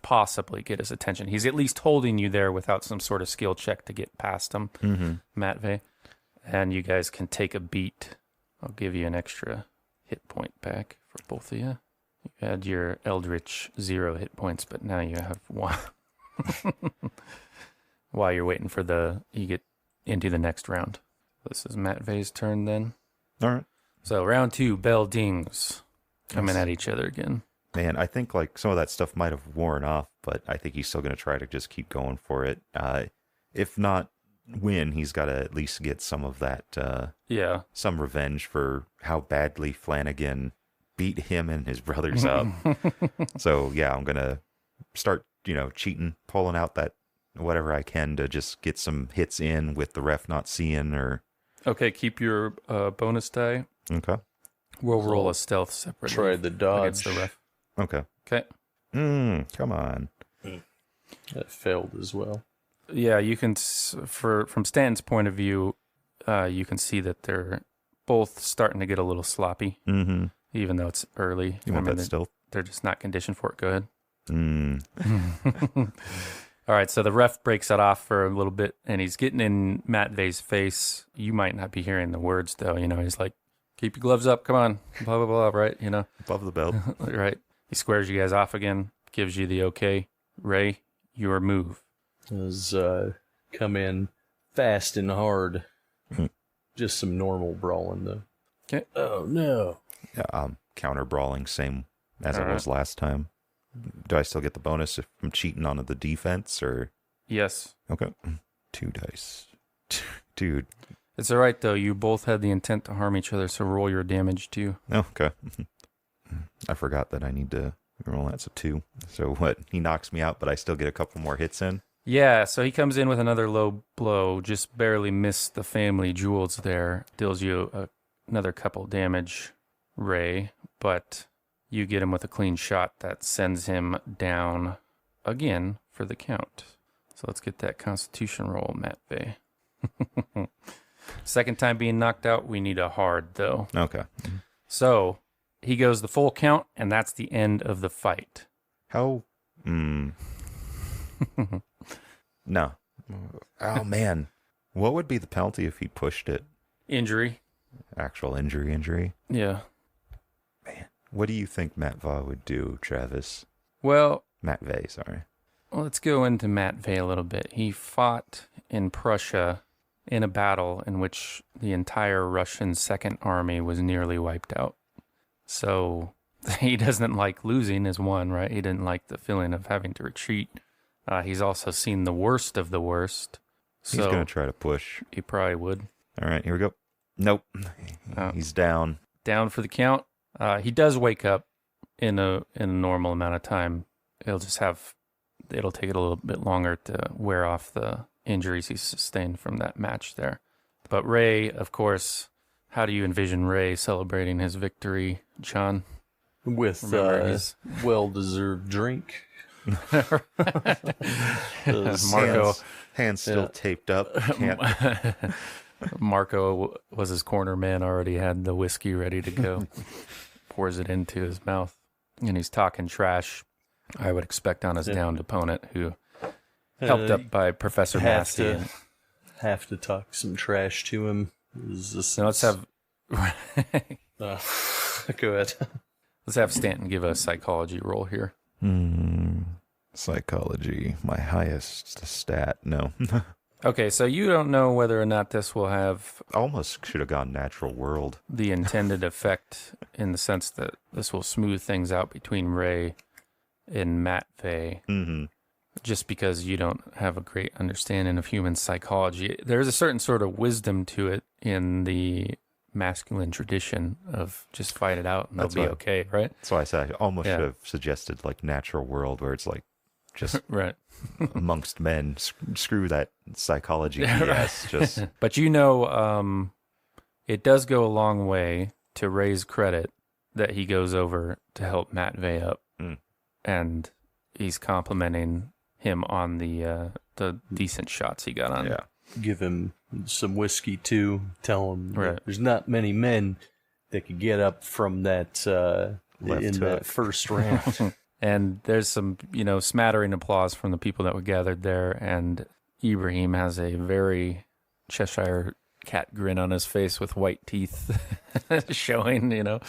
Speaker 1: possibly get his attention. He's at least holding you there without some sort of skill check to get past him, Matvey. And you guys can take a beat. I'll give you an extra hit point back for both of you. You had your Eldritch 0 hit points, but now you have 1. While you're waiting for you get into the next round. This is Matvey's turn then.
Speaker 3: All right.
Speaker 1: So round 2, bell dings. Coming at each other again.
Speaker 3: Man, I think like some of that stuff might have worn off, but I think he's still going to try to just keep going for it. If not win, he's got to at least get some of that, some revenge for how badly Flanagan beat him and his brothers up. So yeah, I'm going to start, cheating, pulling out that whatever I can to just get some hits in with the ref not seeing or...
Speaker 1: Okay, keep your bonus die.
Speaker 3: Okay.
Speaker 1: We'll roll a stealth separately.
Speaker 4: Try the dodge.
Speaker 1: Against the ref.
Speaker 3: Okay.
Speaker 1: Okay.
Speaker 3: Come on.
Speaker 4: That failed as well.
Speaker 1: Yeah, you can, from Stanton's point of view, you can see that they're both starting to get a little sloppy, even though it's early.
Speaker 3: You want that stealth?
Speaker 1: They're just not conditioned for it. Go ahead. All right, so the ref breaks it off for a little bit, and he's getting in Matvey's face. You might not be hearing the words, though. He's like, keep your gloves up, come on, blah, blah, blah, right?
Speaker 3: Above the belt.
Speaker 1: Right. He squares you guys off again, gives you the okay. Ray, your move.
Speaker 4: Does come in fast and hard. Just some normal brawling, though.
Speaker 1: Okay.
Speaker 4: Oh, no.
Speaker 3: Yeah, counter brawling, same as it was last time. Do I still get the bonus if I'm cheating on the defense, or?
Speaker 1: Yes.
Speaker 3: Okay. 2 dice. Dude.
Speaker 1: It's all right, though. You both had the intent to harm each other, so roll your damage, too.
Speaker 3: Oh, okay. I forgot that I need to roll that, so 2. So what? He knocks me out, but I still get a couple more hits in?
Speaker 1: Yeah, so he comes in with another low blow, just barely missed the family jewels there. Deals you another couple damage, Ray, but... you get him with a clean shot that sends him down again for the count. So let's get that Constitution roll, Matvey. Second time being knocked out, we need a hard, though.
Speaker 3: Okay.
Speaker 1: So he goes the full count, and that's the end of the fight.
Speaker 3: How? No. Oh, man. What would be the penalty if he pushed it?
Speaker 1: Injury.
Speaker 3: Actual injury?
Speaker 1: Yeah.
Speaker 3: Man. What do you think Matvey would do, Travis?
Speaker 1: Well...
Speaker 3: Matvey, sorry.
Speaker 1: Well, let's go into Matvey a little bit. He fought in Prussia in a battle in which the entire Russian Second Army was nearly wiped out. So he doesn't like losing is one, right? He didn't like the feeling of having to retreat. He's also seen the worst of the worst. So
Speaker 3: he's going to try to push.
Speaker 1: He probably would.
Speaker 3: All right, here we go. Nope. He's down.
Speaker 1: Down for the count. He does wake up in a normal amount of time. It'll take it a little bit longer to wear off the injuries he sustained from that match there. But Ray, of course, how do you envision Ray celebrating his victory, John?
Speaker 4: With well-deserved drink.
Speaker 1: Marco,
Speaker 3: hands still taped up.
Speaker 1: Marco was his corner man, already had the whiskey ready to go. Pours it into his mouth, and he's talking trash, I would expect, on his downed opponent, who helped up by Professor Massey.
Speaker 4: Have to talk some trash to him.
Speaker 1: Now let's have
Speaker 4: go ahead.
Speaker 1: Let's have Stanton give a psychology roll here.
Speaker 3: Psychology, my highest stat. No.
Speaker 1: Okay, so you don't know whether or not this will have...
Speaker 3: Almost should have gone natural world.
Speaker 1: ...the intended effect, in the sense that this will smooth things out between Ray and Matvey.
Speaker 3: Mm-hmm.
Speaker 1: Just because you don't have a great understanding of human psychology. There's a certain sort of wisdom to it in the masculine tradition of just fight it out and they'll be okay, right?
Speaker 3: That's why I said I almost should have suggested like natural world, where it's like just
Speaker 1: right
Speaker 3: amongst men. Screw that psychology BS. Just
Speaker 1: but it does go a long way to raise credit that he goes over to help Matvey up, and he's complimenting him on the decent shots he got on.
Speaker 3: Yeah.
Speaker 4: Give him some whiskey too. Tell him
Speaker 1: Right.
Speaker 4: that there's not many men that could get up from that
Speaker 3: Left
Speaker 4: in
Speaker 3: hook.
Speaker 4: that first round.
Speaker 1: And there's some, smattering applause from the people that were gathered there. And Ibrahim has a very Cheshire cat grin on his face with white teeth showing,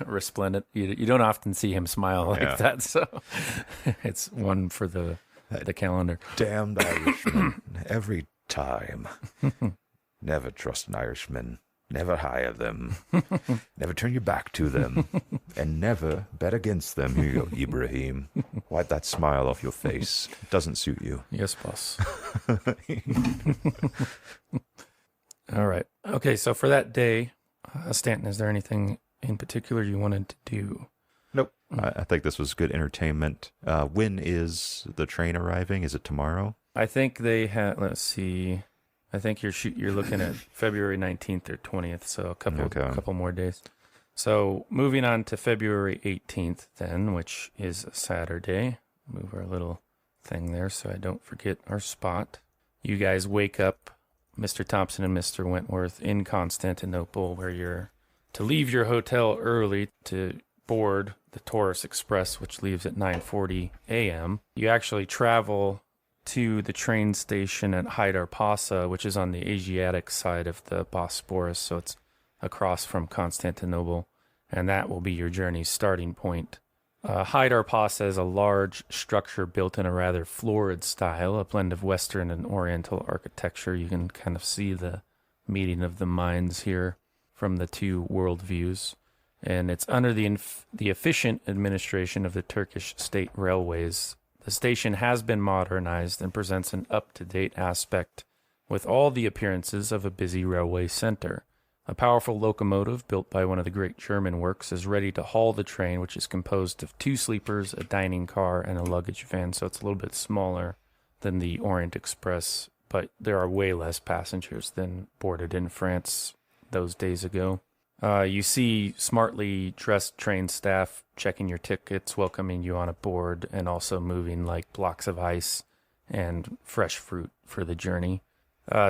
Speaker 1: resplendent. You don't often see him smile like that. So it's one for the calendar.
Speaker 5: Damned Irishman. Every time. Never trust an Irishman. Never hire them. Never turn your back to them. And never bet against them. Here you go, Ibrahim. Wipe that smile off your face. It doesn't suit you.
Speaker 1: Yes, boss. All right. Okay, so for that day, Stanton, is there anything in particular you wanted to do?
Speaker 3: Nope. I think this was good entertainment. When is the train arriving? Is it tomorrow?
Speaker 1: I think they had, let's see, I think you're looking at February 19th or 20th, so a couple more days. So moving on to February 18th then, which is a Saturday. Move our little thing there so I don't forget our spot. You guys wake up, Mr. Thompson and Mr. Wentworth, in Constantinople, where you're to leave your hotel early to board the Taurus Express, which leaves at 9:40 a.m. You actually travel to the train station at Hydarpasa, which is on the Asiatic side of the Bosporus, so it's across from Constantinople, and that will be your journey's starting point. Hydarpasa is a large structure built in a rather florid style, a blend of Western and Oriental architecture. You can kind of see the meeting of the minds here from the two worldviews. And it's under the efficient administration of the Turkish State Railways. The station has been modernized and presents an up-to-date aspect with all the appearances of a busy railway center. A powerful locomotive built by one of the great German works is ready to haul the train, which is composed of 2 sleepers, a dining car, and a luggage van, so it's a little bit smaller than the Orient Express, but there are way less passengers than boarded in France those days ago. You see smartly dressed train staff checking your tickets, welcoming you on aboard, and also moving like blocks of ice and fresh fruit for the journey.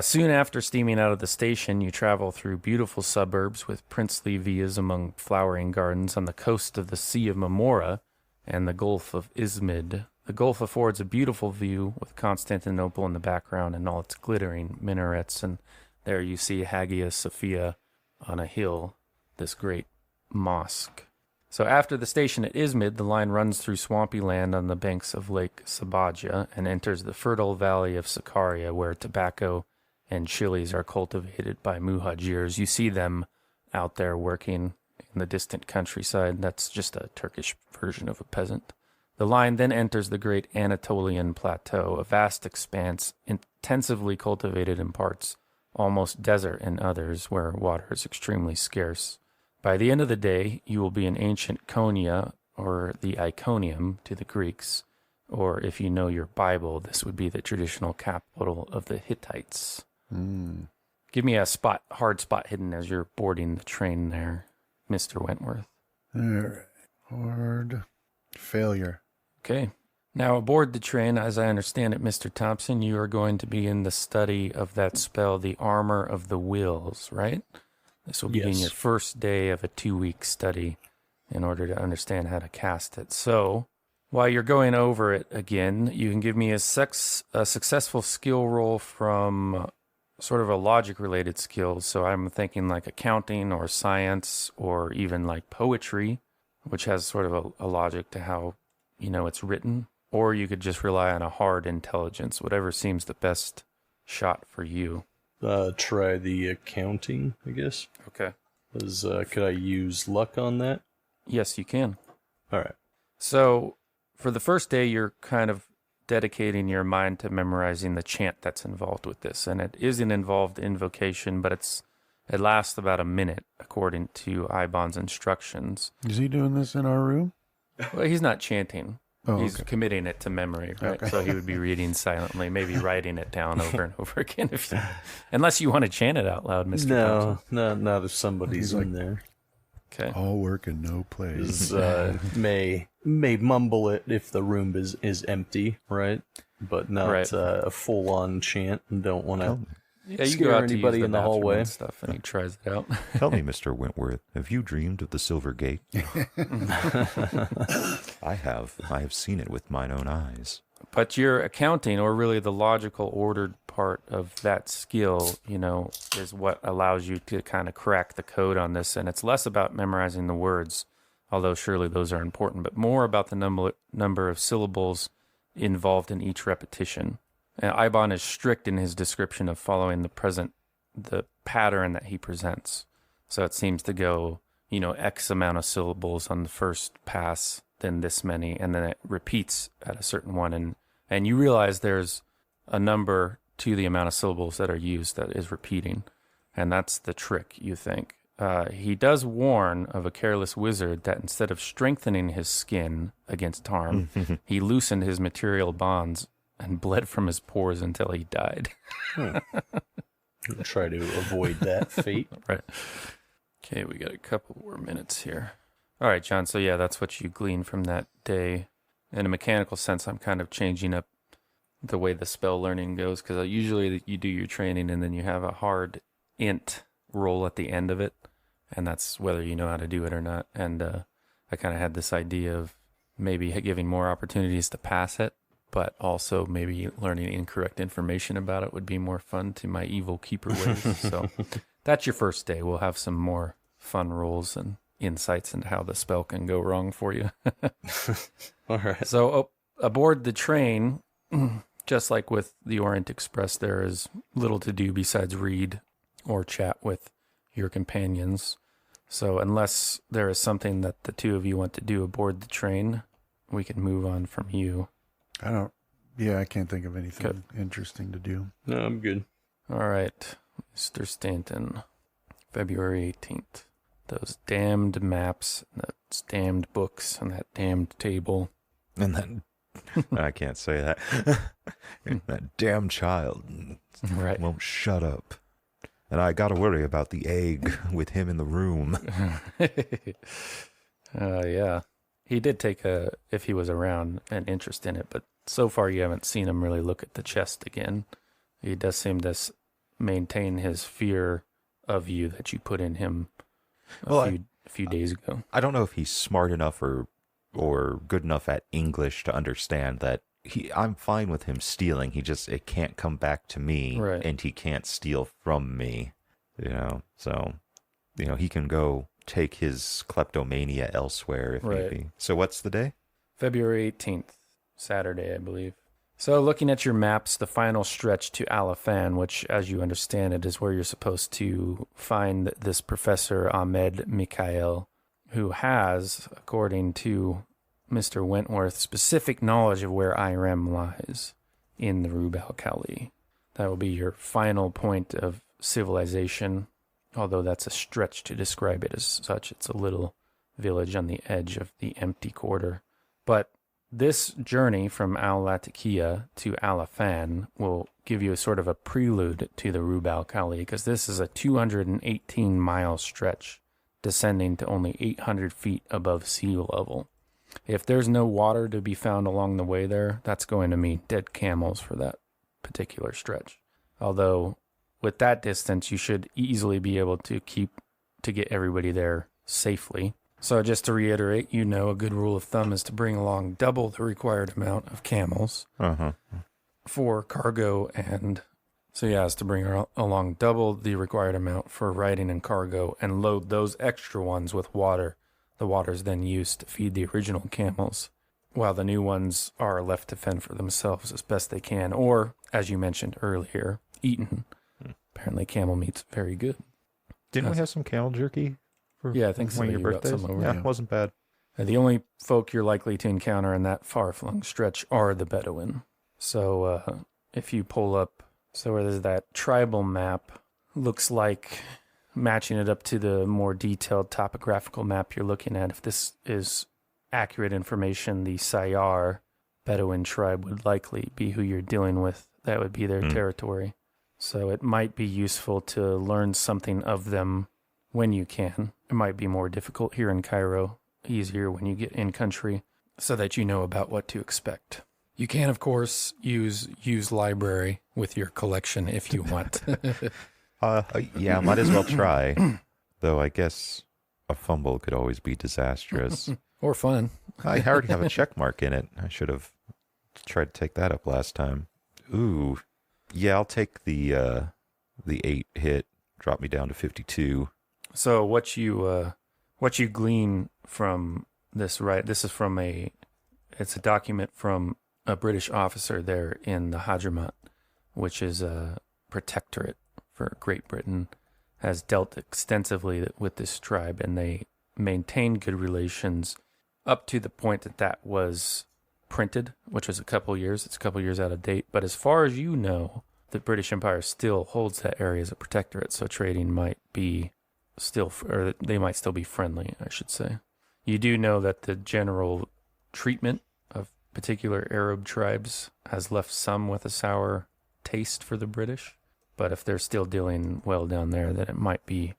Speaker 1: Soon after steaming out of the station, you travel through beautiful suburbs with princely villas among flowering gardens on the coast of the Sea of Marmora and the Gulf of Izmid. The Gulf affords a beautiful view with Constantinople in the background and all its glittering minarets, and there you see Hagia Sophia on a hill, this great mosque. So after the station at Izmid, the line runs through swampy land on the banks of Lake Sabaja and enters the fertile valley of Sakarya, where tobacco and chilies are cultivated by muhajirs. You see them out there working in the distant countryside. That's just a Turkish version of a peasant. The line then enters the great Anatolian Plateau, a vast expanse intensively cultivated in parts, almost desert in others, where water is extremely scarce. By the end of the day, you will be in ancient Konya, or the Iconium to the Greeks, or if you know your Bible, this would be the traditional capital of the Hittites. Give me a hard spot hidden as you're boarding the train there, Mr. Wentworth.
Speaker 2: All right. Hard failure.
Speaker 1: Okay. Now, aboard the train, as I understand it, Mr. Thompson, you are going to be in the study of that spell, the Armor of the Wills, right? This will be in your first day of a 2-week study in order to understand how to cast it. So, while you're going over it again, you can give me a successful skill roll from sort of a logic-related skill. So I'm thinking like accounting or science or even like poetry, which has sort of a logic to how, it's written. Or you could just rely on a hard intelligence, whatever seems the best shot for you.
Speaker 4: Try the accounting, I guess.
Speaker 1: Okay.
Speaker 4: Could I use luck on that?
Speaker 1: Yes, you can.
Speaker 4: All right.
Speaker 1: So for the first day, you're kind of dedicating your mind to memorizing the chant that's involved with this. And it is an involved invocation, but it lasts about a minute, according to Ibon's instructions.
Speaker 2: Is he doing this in our room?
Speaker 1: Well, he's not chanting.
Speaker 2: Oh,
Speaker 1: He's
Speaker 2: okay.
Speaker 1: committing it to memory, right?
Speaker 2: Okay.
Speaker 1: So he would be reading silently, maybe writing it down over and over again, unless you want to chant it out loud, Mr. Thompson.
Speaker 4: No, not if somebody's
Speaker 2: He's like-
Speaker 4: in there.
Speaker 1: Okay.
Speaker 2: All work and no play.
Speaker 4: May mumble it if the room is empty, right? But not a full-on chant, and don't want to
Speaker 1: Yeah, you
Speaker 4: scare
Speaker 1: go out to
Speaker 4: anybody
Speaker 1: use the
Speaker 4: in the
Speaker 1: bathroom
Speaker 4: hallway.
Speaker 1: and stuff, and he tries it out.
Speaker 3: Tell me, Mr. Wentworth, have you dreamed of the Silver Gate? I have. I have seen it with mine own eyes.
Speaker 1: But your accounting, or really the logical ordered part of that skill, is what allows you to kind of crack the code on this. And it's less about memorizing the words, although surely those are important, but more about the number of syllables involved in each repetition. And Ibon is strict in his description of following the pattern that he presents. So it seems to go, X amount of syllables on the first pass, then this many, and then it repeats at a certain one. And you realize there's a number to the amount of syllables that are used that is repeating. And that's the trick, you think. He does warn of a careless wizard that instead of strengthening his skin against harm, he loosened his material bonds and bled from his pores until he died.
Speaker 4: Try to avoid that fate.
Speaker 1: Right. Okay, we got a couple more minutes here. All right, John, so yeah, that's what you glean from that day. In a mechanical sense, I'm kind of changing up the way the spell learning goes, because usually you do your training and then you have a hard int roll at the end of it, and that's whether you know how to do it or not. And I kind of had this idea of maybe giving more opportunities to pass it, but also maybe learning incorrect information about it would be more fun to my evil keeper ways. So that's your first day. We'll have some more fun rolls and insights into how the spell can go wrong for you.
Speaker 4: All right.
Speaker 1: So aboard the train, just like with the Orient Express, there is little to do besides read or chat with your companions. So unless there is something that the two of you want to do aboard the train, we can move on from you.
Speaker 2: I can't think of anything interesting to do.
Speaker 4: No, I'm good.
Speaker 1: All right, Mr. Stanton, February 18th. Those damned maps, those damned books, and that damned table.
Speaker 3: And then, I can't say that. That damn child
Speaker 1: Right.
Speaker 3: won't shut up. And I got to worry about the egg with him in the room.
Speaker 1: Yeah. He did take if he was around, an interest in it, but so far you haven't seen him really look at the chest again. He does seem to maintain his fear of you that you put in him a few days ago.
Speaker 3: I don't know if he's smart enough or good enough at English to understand that I'm fine with him stealing. It can't come back to me,
Speaker 1: right.
Speaker 3: And he can't steal from me, So, he can go take his kleptomania elsewhere if need be. So what's the day?
Speaker 1: February 18th, Saturday, I believe. So looking at your maps, the final stretch to Alafan, which, as you understand it, is where you're supposed to find this Professor Ahmed Mikhail, who has, according to Mr. Wentworth, specific knowledge of where Irem lies in the Rub al-Khali. That will be your final point of civilization, although that's a stretch to describe it as such. It's a little village on the edge of the empty quarter. But this journey from Al-Latakia to Alafan will give you a sort of a prelude to the Rub al-Khali, because this is a 218-mile stretch descending to only 800 feet above sea level. If there's no water to be found along the way there, that's going to mean dead camels for that particular stretch. Although with that distance, you should easily be able to get everybody there safely. So just to reiterate, a good rule of thumb is to bring along double the required amount of camels for cargo, and so is to bring along double the required amount for riding and cargo, and load those extra ones with water. The water is then used to feed the original camels, while the new ones are left to fend for themselves as best they can, or, as you mentioned earlier, eaten. Apparently camel meat's very good.
Speaker 3: Didn't we have some camel jerky?
Speaker 1: Yeah, I think
Speaker 3: one of your
Speaker 1: somebody got
Speaker 3: birthdays.
Speaker 1: some over.
Speaker 3: Yeah, it wasn't bad.
Speaker 1: The only folk you're likely to encounter in that far-flung stretch are the Bedouin. So if you pull up, where there's that tribal map, looks like matching it up to the more detailed topographical map you're looking at, if this is accurate information, the Sayar Bedouin tribe would likely be who you're dealing with. That would be their territory. So it might be useful to learn something of them when you can. It might be more difficult here in Cairo, easier when you get in country, so that you know about what to expect. You can, of course, use library with your collection if you want.
Speaker 3: Yeah, might as well try. Though I guess a fumble could always be disastrous.
Speaker 1: Or fun.
Speaker 3: I already have a check mark in it. I should have tried to take that up last time. Ooh. Yeah, I'll take the 8 hit. Drop me down to 52.
Speaker 1: So what you glean from this, right? This is from it's a document from a British officer there in the Hadramawt, which is a protectorate for Great Britain, has dealt extensively with this tribe, and they maintained good relations up to the point that was printed, which was a couple years. It's a couple years out of date. But as far as you know, the British Empire still holds that area as a protectorate, so trading might be or they might still be friendly, I should say. You do know that the general treatment of particular Arab tribes has left some with a sour taste for the British, but if they're still dealing well down there, then it might be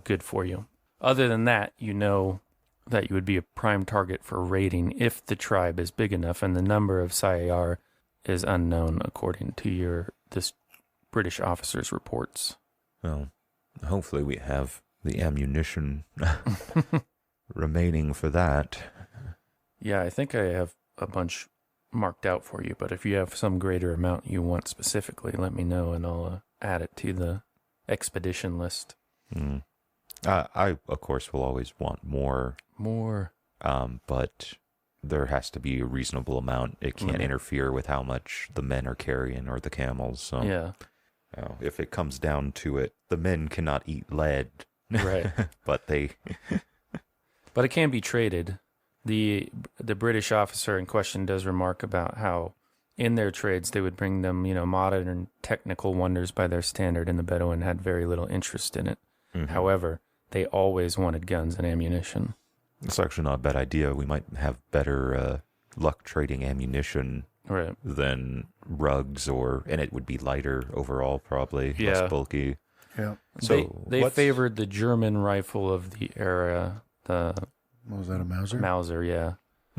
Speaker 1: good for you. Other than that, you know that you would be a prime target for raiding if the tribe is big enough, and the number of Sayar is unknown according to this British officer's reports.
Speaker 3: Well, hopefully we have the ammunition remaining for that.
Speaker 1: Yeah, I think I have a bunch marked out for you, but if you have some greater amount you want specifically, let me know and I'll add it to the expedition list.
Speaker 3: I of course, will always want more. But there has to be a reasonable amount. It can't interfere with how much the men are carrying or the camels. So
Speaker 1: yeah.
Speaker 3: If it comes down to it, the men cannot eat lead.
Speaker 1: Right.
Speaker 3: But
Speaker 1: it can be traded. The British officer in question does remark about how in their trades they would bring them, modern and technical wonders by their standard, and the Bedouin had very little interest in it. Mm-hmm. However, they always wanted guns and ammunition.
Speaker 3: It's actually not a bad idea. We might have better luck trading ammunition than rugs, and it would be lighter overall, probably less bulky.
Speaker 2: Yeah.
Speaker 3: So
Speaker 1: they favored the German rifle of the era. What
Speaker 2: was that, a Mauser?
Speaker 1: Mauser, yeah.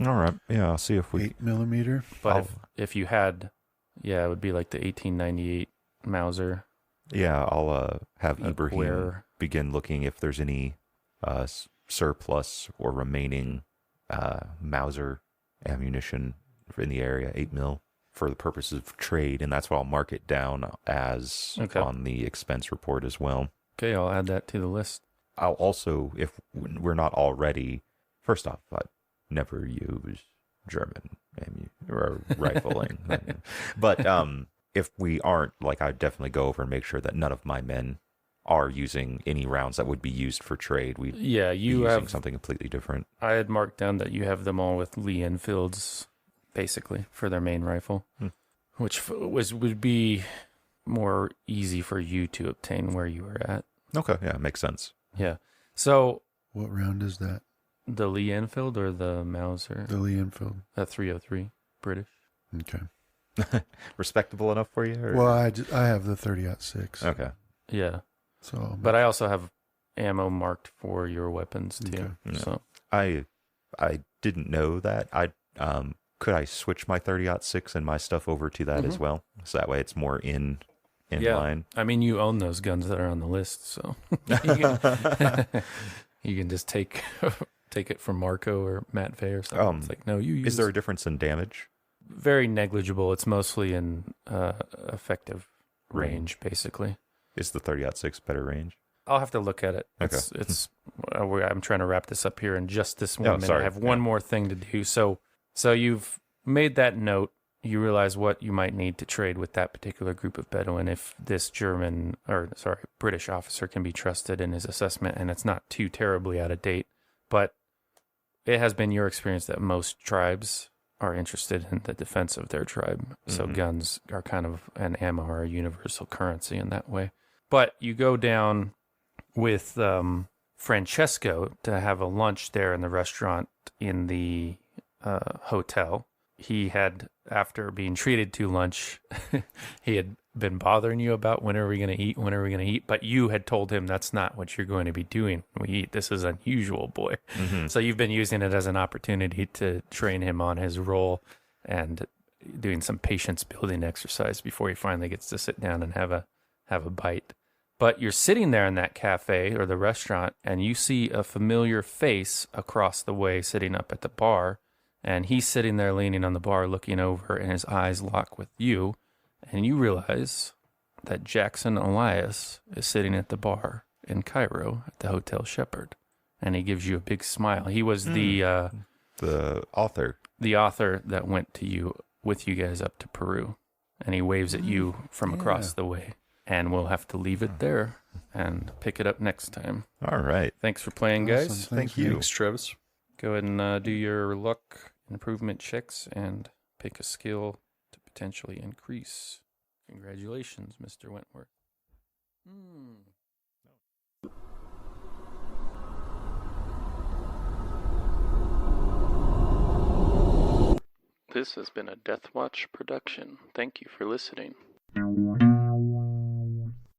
Speaker 3: All right. Yeah, I'll see if we
Speaker 2: 8 millimeter.
Speaker 1: But if you had, it would be like the 1898 Mauser.
Speaker 3: Yeah, I'll have Ibrahim begin looking if there's any surplus or remaining Mauser ammunition in the area, 8 mil, for the purposes of trade, and that's what I'll mark it down as on the expense report as well.
Speaker 1: Okay, I'll add that to the list.
Speaker 3: I'll also, if we're not already, first off, I never use German or rifling, but if we aren't, I'd definitely go over and make sure that none of my men are using any rounds that would be used for trade. You have something completely different.
Speaker 1: I had marked down that you have them all with Lee Enfields, basically, for their main rifle, which would be more easy for you to obtain where you were at.
Speaker 3: Okay, yeah, makes sense.
Speaker 1: Yeah. So,
Speaker 2: what round is that?
Speaker 1: The Lee Enfield or the Mauser?
Speaker 2: The Lee Enfield.
Speaker 1: That 303 British.
Speaker 2: Okay.
Speaker 3: Respectable enough for you? Or?
Speaker 2: Well, I have the 30-06.
Speaker 3: Okay.
Speaker 1: Yeah.
Speaker 2: So,
Speaker 1: but I also have ammo marked for your weapons too.
Speaker 3: Okay.
Speaker 1: So
Speaker 3: I didn't know that. Could I switch my 30-06 and my stuff over to that as well? So that way it's more in line.
Speaker 1: I mean, you own those guns that are on the list, so you can just take it from Marco or Matt Fay or something. It's like, no, you use.
Speaker 3: Is there a difference in damage?
Speaker 1: Very negligible. It's mostly in effective range, basically.
Speaker 3: Is the 30-06 better range?
Speaker 1: I'll have to look at it.
Speaker 3: Okay.
Speaker 1: I'm trying to wrap this up here in just this 1 minute.
Speaker 3: Sorry.
Speaker 1: I have one more thing to do. So you've made that note. You realize what you might need to trade with that particular group of Bedouin if this British officer can be trusted in his assessment, and it's not too terribly out of date. But it has been your experience that most tribes are interested in the defense of their tribe. So guns are and ammo are a universal currency in that way. But you go down with Francesco to have a lunch there in the restaurant in the hotel. He had, after being treated to lunch, he had been bothering you about when are we going to eat, but you had told him that's not what you're going to be doing when we eat. This is unusual, boy.
Speaker 3: Mm-hmm.
Speaker 1: So you've been using it as an opportunity to train him on his role and doing some patience building exercise before he finally gets to sit down and have a bite. But you're sitting there in that cafe or the restaurant, and you see a familiar face across the way sitting up at the bar, and he's sitting there leaning on the bar looking over, and his eyes lock with you. And you realize that Jackson Elias is sitting at the bar in Cairo at the Hotel Shepherd. And he gives you a big smile. He was the
Speaker 3: author.
Speaker 1: The author that went with you guys up to Peru. And he waves at you from across the way. And we'll have to leave it there and pick it up next time.
Speaker 3: All right.
Speaker 1: Thanks for playing, guys.
Speaker 2: Awesome.
Speaker 3: Thank you.
Speaker 4: Thanks, Travis.
Speaker 1: Go ahead and do your luck improvement checks and pick a skill to potentially increase. Congratulations, Mr. Wentworth. This has been a Deathwatch production. Thank you for listening.